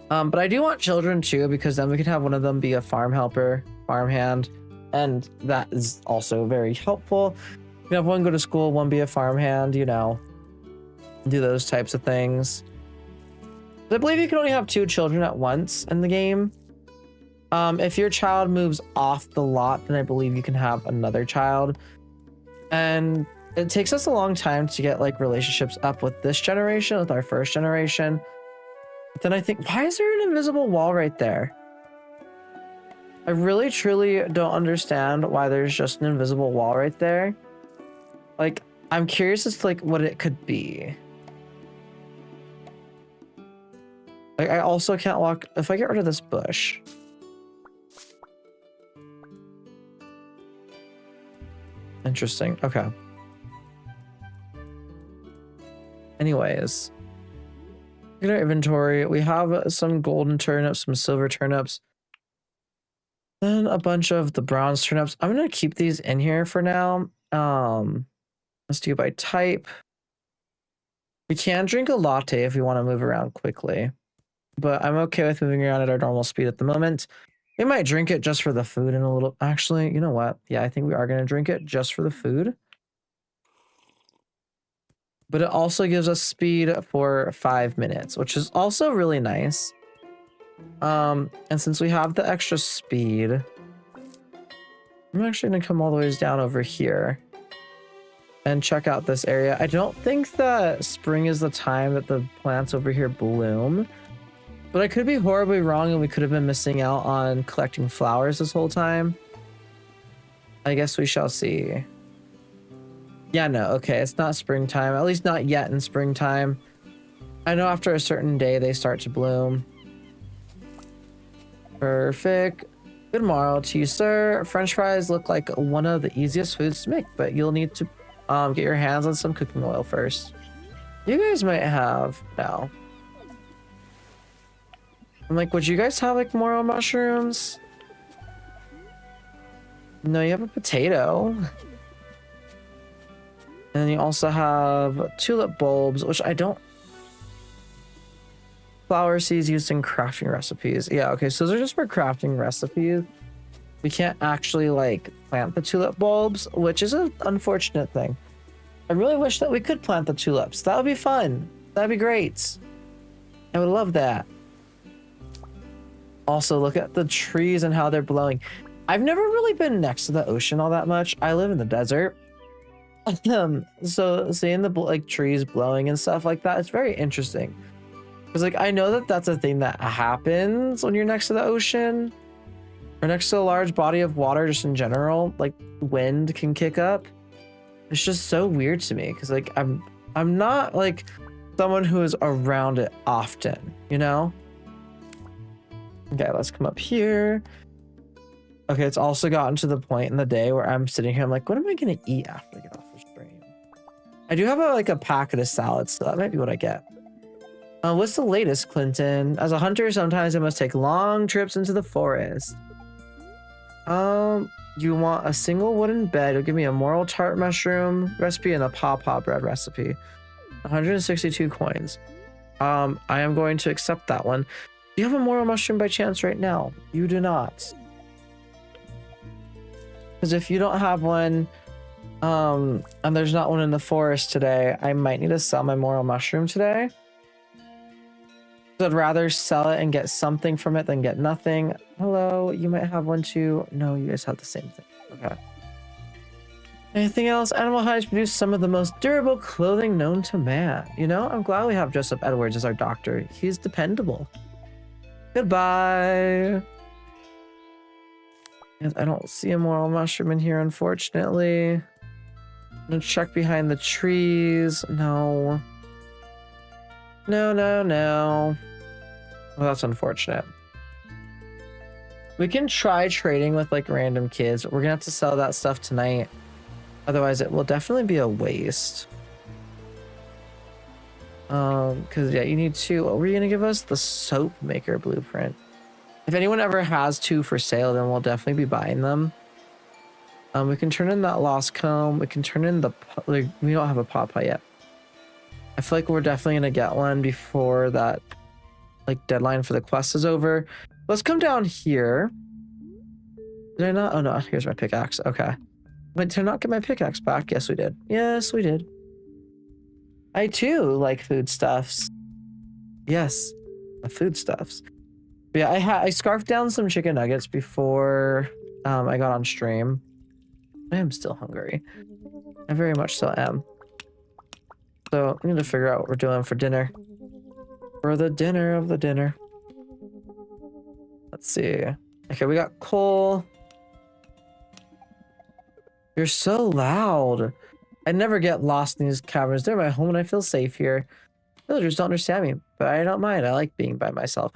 But I do want children too, because then we can have one of them be a farm helper, farmhand, and that is also very helpful. We can have one go to school, one be a farmhand, you know, do those types of things. But I believe you can only have 2 children at once in the game. If your child moves off the lot, then I believe you can have another child. And it takes us a long time to get like relationships up with this generation, with our first generation. But then I think, why is there an invisible wall right there? I really truly don't understand why there's just an invisible wall right there. Like, I'm curious as to like what it could be. Like, I also can't walk if I get rid of this bush. Interesting. Okay. Anyways, look at our inventory. We have some golden turnips, some silver turnips, then a bunch of the bronze turnips. I'm gonna keep these in here for now. Let's do by type. We can drink a latte if we want to move around quickly, but I'm okay with moving around at our normal speed at the moment. We might drink it just for the food in a little... Actually, you know what? Yeah, I think we are going to drink it just for the food. But it also gives us speed for 5 minutes, which is also really nice. And since we have the extra speed, I'm actually going to come all the ways down over here and check out this area. I don't think that spring is the time that the plants over here bloom. But I could be horribly wrong and we could have been missing out on collecting flowers this whole time. I guess we shall see. Yeah, no, okay, it's not springtime. At least not yet in springtime. I know after a certain day they start to bloom. Perfect. Good morrow to you, sir. French fries look like one of the easiest foods to make, but you'll need to get your hands on some cooking oil first. You guys might have... No. I'm like, would you guys have like morel mushrooms? No, you have a potato. And you also have tulip bulbs, which I don't... Flower seeds used in crafting recipes. Yeah, okay, so those are just for crafting recipes. We can't actually like plant the tulip bulbs, which is an unfortunate thing. I really wish that we could plant the tulips. That would be fun. That'd be great. I would love that. Also, look at the trees and how they're blowing. I've never really been next to the ocean all that much. I live in the desert. So seeing the like trees blowing and stuff like that, it's very interesting. Because like I know that that's a thing that happens when you're next to the ocean or next to a large body of water just in general. Like wind can kick up. It's just so weird to me because like I'm not like someone who is around it often, you know? Okay, let's come up here. Okay, it's also gotten to the point in the day where I'm sitting here, I'm like, what am I gonna eat after I get off the stream? I do have like a packet of salads, so that might be what I get. What's the latest, Clinton? As a hunter, sometimes I must take long trips into the forest. You want a single wooden bed. You'll give me a moral tart mushroom recipe and a pawpaw bread recipe. 162 coins. I am going to accept that one. Do you have a moral mushroom by chance right now? You do not. Because if you don't have one, and there's not one in the forest today, I might need to sell my moral mushroom today. I'd rather sell it and get something from it than get nothing. Hello, you might have one too. No, you guys have the same thing. Okay. Anything else? Animal hides produce some of the most durable clothing known to man. You know, I'm glad we have Joseph Edwards as our doctor. He's dependable. Goodbye. Yes, I don't see a moral mushroom in here, unfortunately. I'm gonna check behind the trees. No. No, no, no. Well, that's unfortunate. We can try trading with like random kids, but we're gonna have to sell that stuff tonight. Otherwise, it will definitely be a waste. Because yeah, you need two. What were you gonna give us? The soap maker blueprint. If anyone ever has two for sale, then we'll definitely be buying them. We can turn in that lost comb. We can turn in the like, we don't have a pawpaw yet. I feel like we're definitely gonna get one before that like deadline for the quest is over. Let's come down here. Did I not? Oh no, here's my pickaxe. Okay. Wait, did I not get my pickaxe back? Yes, we did. Yes, we did. I too like foodstuffs. Yes, the foodstuffs. But yeah, I scarfed down some chicken nuggets before I got on stream. I am still hungry. I very much so am. So I need to figure out what we're doing for dinner. For the dinner of the dinner. Let's see. Okay, we got coal. You're so loud. I never get lost in these caverns. They're my home and I feel safe here. Villagers don't understand me, but I don't mind. I like being by myself.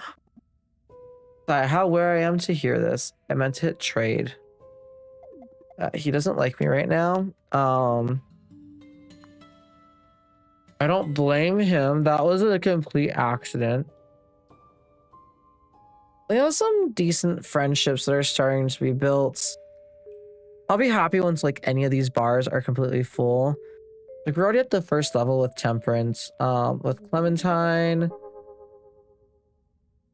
Sorry, how aware I am to hear this. I meant to hit trade. He doesn't like me right now. I don't blame him. That was a complete accident. We have some decent friendships that are starting to be built. I'll be happy once like any of these bars are completely full. Like we're already at the first level with Temperance, with Clementine.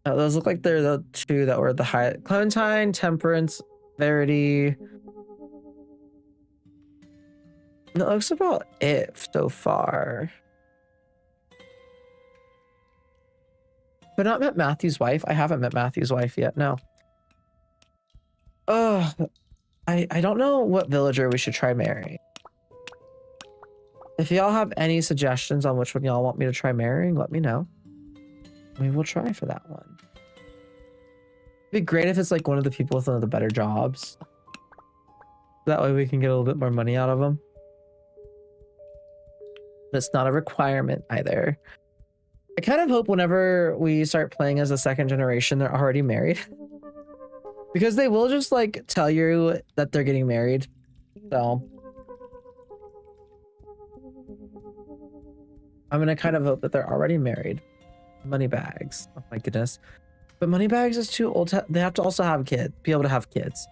Those look like they're the two that were the high. Clementine, Temperance, Verity. And that looks about it so far. But not met Matthew's wife. I haven't met Matthew's wife yet. No. I don't know what villager we should try marrying. If y'all have any suggestions on which one y'all want me to try marrying, let me know. We will try for that one. It'd be great if it's like one of the people with one of the better jobs. That way we can get a little bit more money out of them. But it's not a requirement either. I kind of hope whenever we start playing as a second generation, they're already married. Because they will just like tell you that they're getting married. So I'm gonna kind of hope that they're already married. Moneybags. Oh my goodness. But Moneybags is too old to, they have to also have kids, be able to have kids.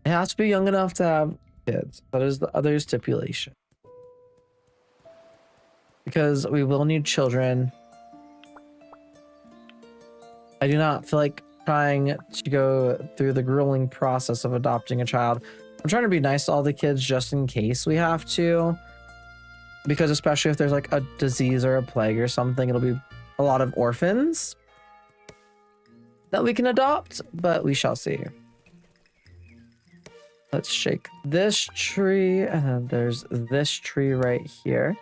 It has to be young enough to have kids. That is the other stipulation. Because we will need children. I do not feel like trying to go through the grueling process of adopting a child. I'm trying to be nice to all the kids just in case we have to. Because especially if there's like a disease or a plague or something, it'll be a lot of orphans that we can adopt, but we shall see. Let's shake this tree, and then there's this tree right here.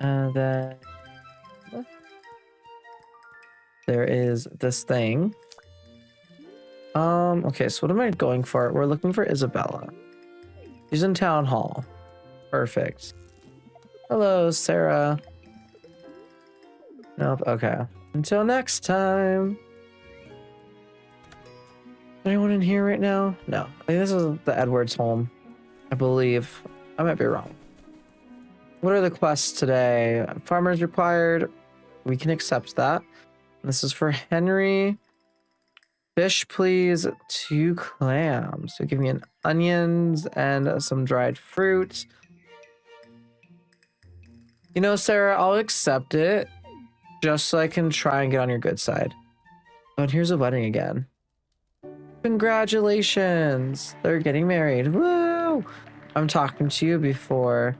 Then there is this thing. Okay, so what am I going for? We're looking for Isabella. She's in town hall. Perfect. Hello, Sarah. Nope, okay. Until next time. Anyone in here right now? No. I think this is the Edwards home. I believe. I might be wrong. What are the quests today? Farmers required. We can accept that. This is for Henry. Fish, please. 2 clams. So give me an onions and some dried fruit. You know, Sarah, I'll accept it just so I can try and get on your good side. Oh, and here's a wedding again. Congratulations. They're getting married. Woo! I'm talking to you before.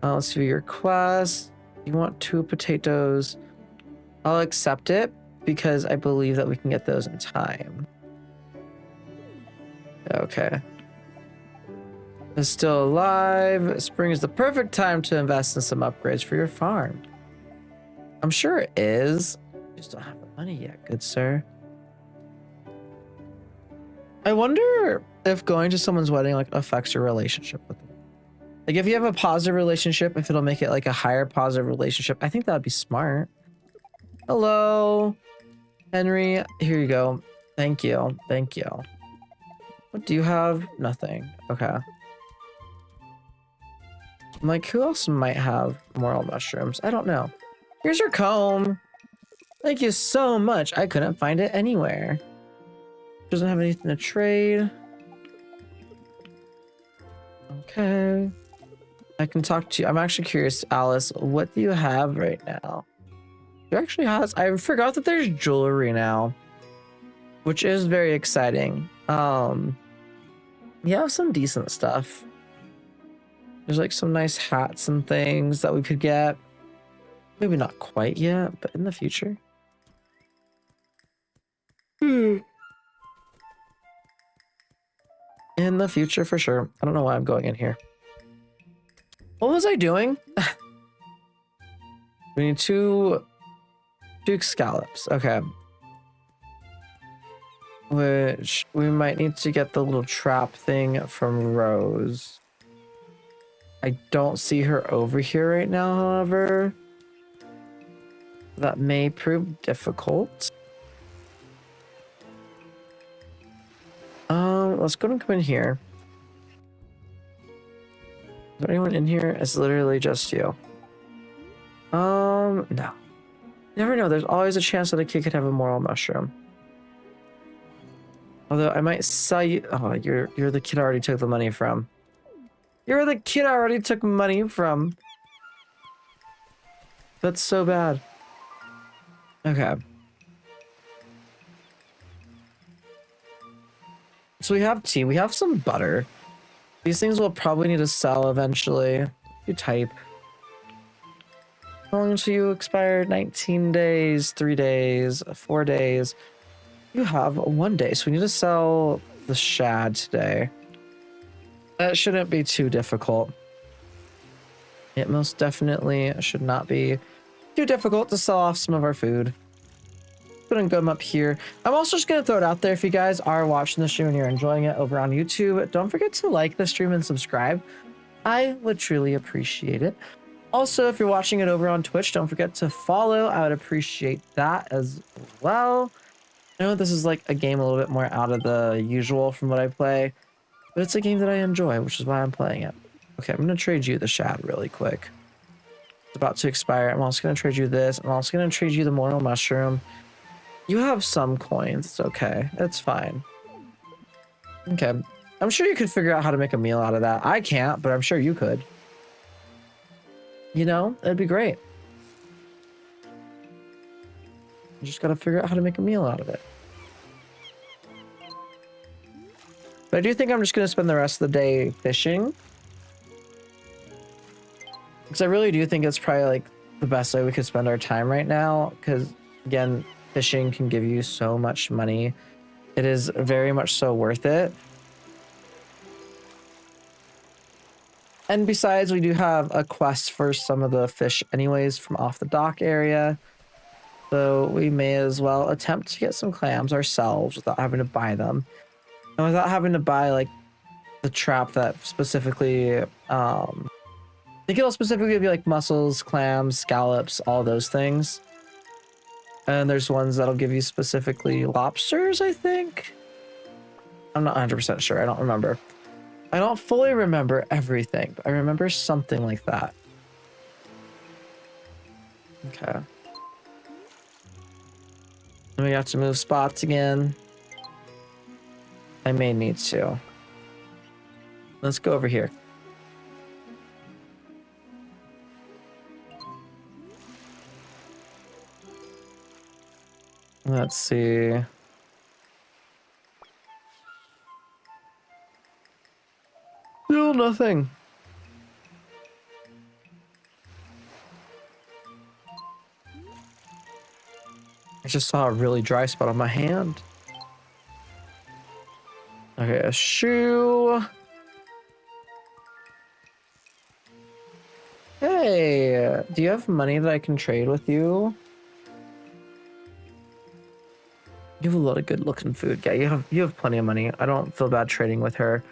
Let's do your quest. You want 2 potatoes. I'll accept it because I believe that we can get those in time. Okay. Is still alive. Spring is the perfect time to invest in some upgrades for your farm. I'm sure it is. You just don't have the money yet, good sir. I wonder if going to someone's wedding like affects your relationship with them. Like if you have a positive relationship, if it'll make it like a higher positive relationship, I think that would be smart. Hello, Henry. Here you go. Thank you. Thank you. What do you have? Nothing. Okay. I'm like, who else might have morel mushrooms? I don't know. Here's your comb. Thank you so much. I couldn't find it anywhere. Doesn't have anything to trade. Okay. I can talk to you. I'm actually curious, Alice, what do you have right now? You actually has, I forgot that there's jewelry now, which is very exciting. You have some decent stuff. There's like some nice hats and things that we could get. Maybe not quite yet, but in the future. In the future, for sure. I don't know why I'm going in here. What was I doing? We need 2 scallops. Okay. Which we might need to get the little trap thing from Rose. I don't see her over here right now, however. That may prove difficult. Let's go and come in here. Is there anyone in here? It's literally just you. No. You never know. There's always a chance that a kid could have a morel mushroom. Although I might sell you. Oh, you're the kid I already took the money from. You're the kid I already took money from. That's so bad. Okay. So we have tea. We have some butter. These things we'll probably need to sell eventually. You type. How long until you expire? 19 days, 3 days, 4 days. You have 1 day, so we need to sell the shad today. That shouldn't be too difficult. It most definitely should not be too difficult to sell off some of our food. Gonna go up here. I'm also just gonna throw it out there if you guys are watching the stream and you're enjoying it over on YouTube. Don't forget to like the stream and subscribe. I would truly appreciate it. Also, if you're watching it over on Twitch, don't forget to follow. I would appreciate that as well. I know this is like a game a little bit more out of the usual from what I play, but it's a game that I enjoy, which is why I'm playing it. Okay, I'm gonna trade you the shad really quick. It's about to expire. I'm also gonna trade you this. I'm also gonna trade you the morel mushroom. You have some coins. It's okay. It's fine. Okay. I'm sure you could figure out how to make a meal out of that. I can't, but I'm sure you could. You know, it'd be great. You just gotta figure out how to make a meal out of it. But I do think I'm just gonna spend the rest of the day fishing. Because I really do think it's probably like the best way we could spend our time right now. Because again, fishing can give you so much money. It is very much so worth it. And besides, we do have a quest for some of the fish anyways from off the dock area. So we may as well attempt to get some clams ourselves without having to buy them. And without having to buy like the trap that specifically, I think it'll specifically be like mussels, clams, scallops, all those things. And there's ones that'll give you specifically lobsters, I think. I'm not 100% sure. I don't remember. I don't fully remember everything, but I remember something like that. Okay. Then we have to move spots again. I may need to. Let's go over here. Let's see. Still nothing. I just saw a really dry spot on my hand. Okay, a shoe. Hey, do you have money that I can trade with you? You have a lot of good looking food. Yeah, you have plenty of money. I don't feel bad trading with her.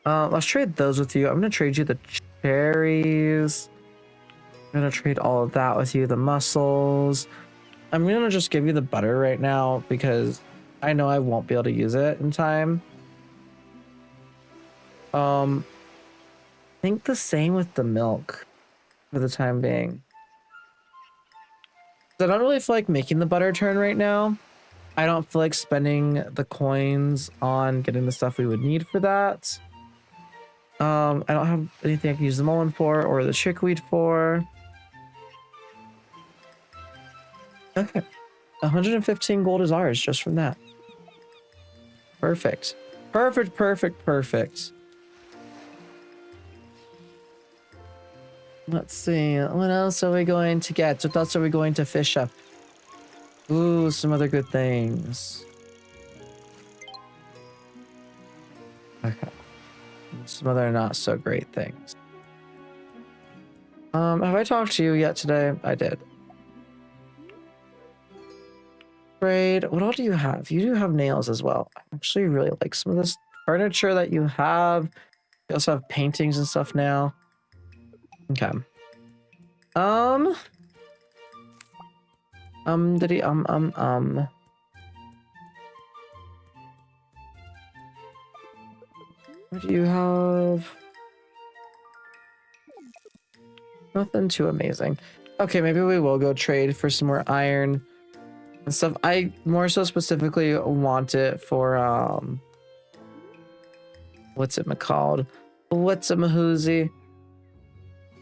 Let's trade those with you. I'm gonna trade you the cherries. I'm gonna trade all of that with you, the mussels. I'm gonna just give you the butter right now because I know I won't be able to use it in time. I think the same with the milk for the time being. I don't really feel like making the butter turn right now. I don't feel like spending the coins on getting the stuff we would need for that. I don't have anything I can use the mullen for or the chickweed for. Okay. 115 gold is ours just from that. Perfect. Perfect, perfect, perfect. Let's see. What else are we going to get? What else are we going to fish up? Ooh, some other good things. Okay. Some other not so great things. Have I talked to you yet today? I did. Trade. What all do you have? You do have nails as well. I actually really like some of this furniture that you have. You also have paintings and stuff now. Okay. What do you have? Nothing too amazing. Okay, maybe we will go trade for some more iron and stuff. I more so specifically want it for, what's it called? What's a mahoozy?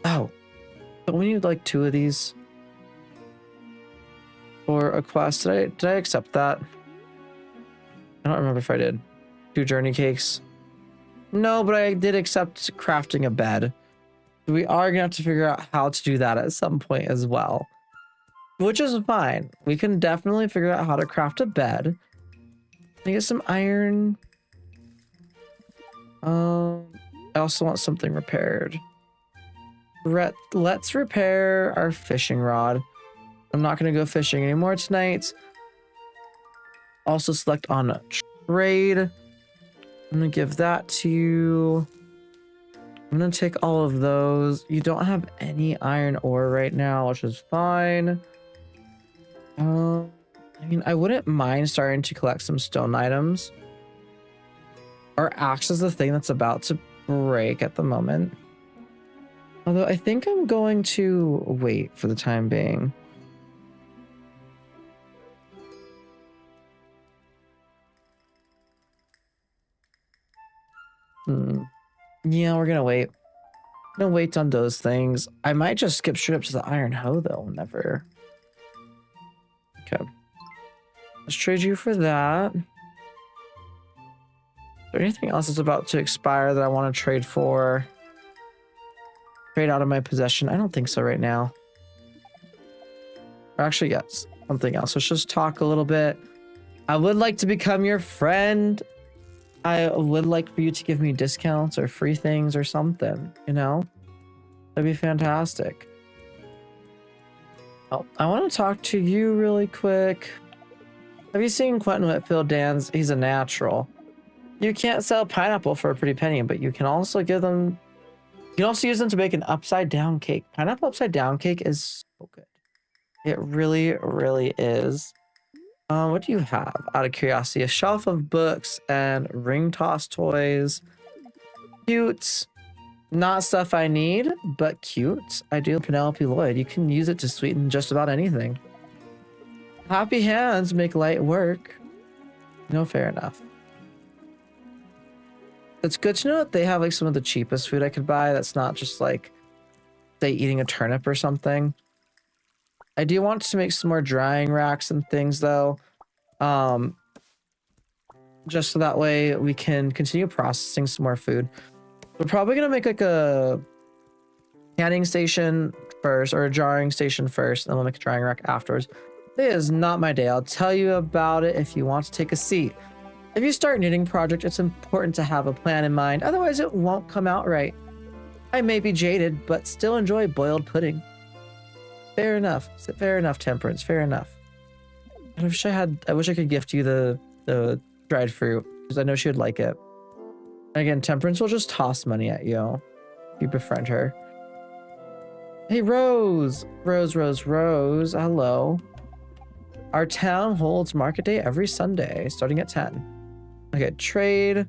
Oh, don't we need like 2 of these for a quest? Did I accept that? I don't remember if I did. 2 journey cakes. No, but I did accept crafting a bed. We are gonna have to figure out how to do that at some point as well, which is fine. We can definitely figure out how to craft a bed. Can I get some iron? I also want something repaired. Let's repair our fishing rod. I'm not gonna go fishing anymore tonight. Also select on trade. I'm gonna give that to you. I'm gonna take all of those. You don't have any iron ore right now, which is fine. I mean, I wouldn't mind starting to collect some stone items. Our axe is the thing that's about to break at the moment. Although I think I'm going to wait for the time being. Yeah, we're gonna wait. Gonna wait on those things. I might just skip straight up to the iron hoe though, whenever. Okay. Let's trade you for that. Is there anything else that's about to expire that I want to trade for? Trade out of my possession? I don't think so right now. Or actually, yes, something else. Let's just talk a little bit. I would like to become your friend. I would like for you to give me discounts or free things or something, you know? That'd be fantastic. Oh, I want to talk to you really quick. Have you seen Quentin Whitfield dance? He's a natural. You can't sell pineapple for a pretty penny, but you can also give them... You can also use them to make an upside down cake. Pineapple upside down cake is so good. It really, really is. What do you have? Out of curiosity, a shelf of books and ring toss toys. Cute. Not stuff I need, but cute. Ideal Penelope Lloyd. You can use it to sweeten just about anything. Happy hands make light work. No, fair enough. It's good to know that they have like some of the cheapest food I could buy that's not just like, say, eating a turnip or something. I do want to make some more drying racks and things though. Just so that way we can continue processing some more food. We're probably gonna make like a canning station first or a jarring station first, and then we'll make a drying rack afterwards. It is not my day. I'll tell you about it if you want to take a seat. If you start a knitting project, it's important to have a plan in mind, otherwise it won't come out right. I may be jaded, but still enjoy boiled pudding. Fair enough. Fair enough, Temperance. Fair enough. I wish I could gift you the dried fruit, because I know she would like it. And again, Temperance will just toss money at you if you befriend her. Hey, Rose. Rose. Hello. Our town holds market day every Sunday, starting at 10. Okay, trade.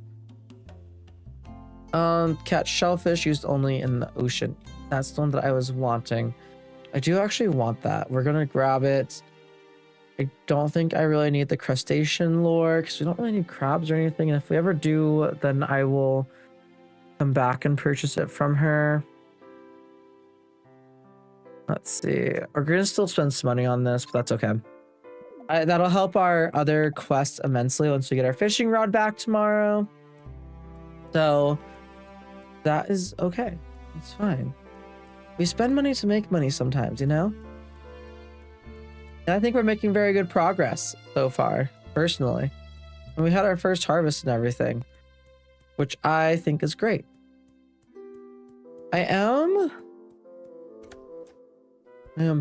Catch shellfish used only in the ocean. That's the one that I was wanting. I do actually want that. We're gonna grab it. I don't think I really need the crustacean lure because we don't really need crabs or anything. And if we ever do, then I will come back and purchase it from her. Let's see. We're gonna still spend some money on this, but that's okay. That'll help our other quests immensely once we get our fishing rod back tomorrow. So that is okay. It's fine. We spend money to make money sometimes, you know? And I think we're making very good progress so far, personally. And we had our first harvest and everything, which I think is great. I am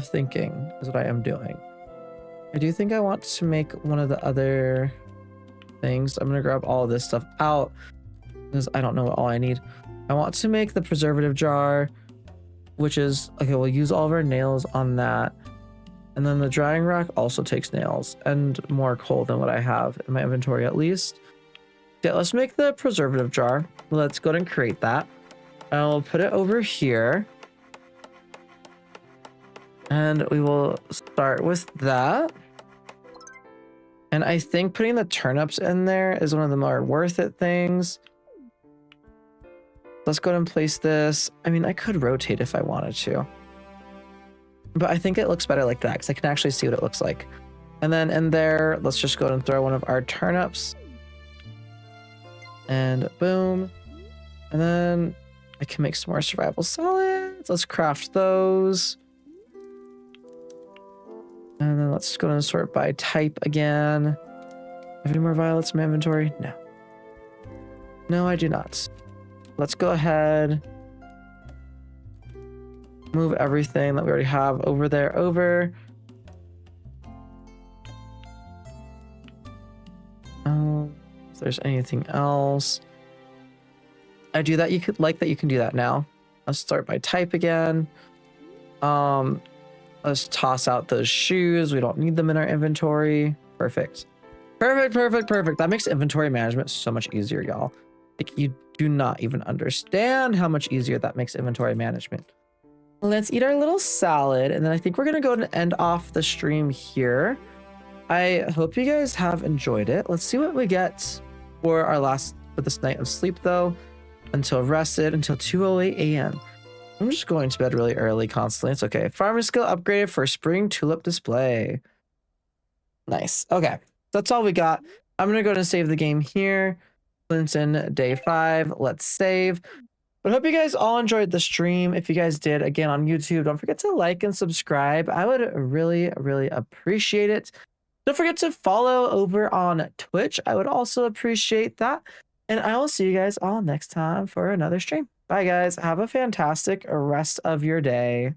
thinking is what I am doing. I do think I want to make one of the other things. I'm going to grab all of this stuff out because I don't know what all I need. I want to make the preservative jar, which is, okay, we'll use all of our nails on that. And then the drying rack also takes nails and more coal than what I have in my inventory at least. Yeah, let's make the preservative jar. Let's go ahead and create that. And we'll put it over here. And we will start with that. And I think putting the turnips in there is one of the more worth it things. Let's go ahead and place this. I mean, I could rotate if I wanted to. But I think it looks better like that because I can actually see what it looks like. And then in there, let's just go ahead and throw one of our turnips. And boom. And then I can make some more survival salads. Let's craft those. And then let's go and sort by type again. Have any more violets in my inventory? No. No, I do not. Let's go ahead. Move everything that we already have over there over. If there's anything else. I do that. You could like that. You can do that now. Let's start by type again. Let's toss out those shoes. We don't need them in our inventory. Perfect. Perfect. That makes inventory management so much easier, y'all. Like, you do not even understand how much easier that makes inventory management. Let's eat our little salad, and then I think we're gonna go and end off the stream here. I hope you guys have enjoyed it. Let's see what we get for this night of sleep though. Until rested, until 2:08 a.m. I'm just going to bed really early constantly. It's okay. Farming skill upgraded for spring tulip display. Nice. Okay. That's all we got. I'm going to go ahead and save the game here. Clinton, day 5. Let's save. But I hope you guys all enjoyed the stream. If you guys did, again, on YouTube, don't forget to like and subscribe. I would really, really appreciate it. Don't forget to follow over on Twitch. I would also appreciate that. And I will see you guys all next time for another stream. Bye, guys. Have a fantastic rest of your day.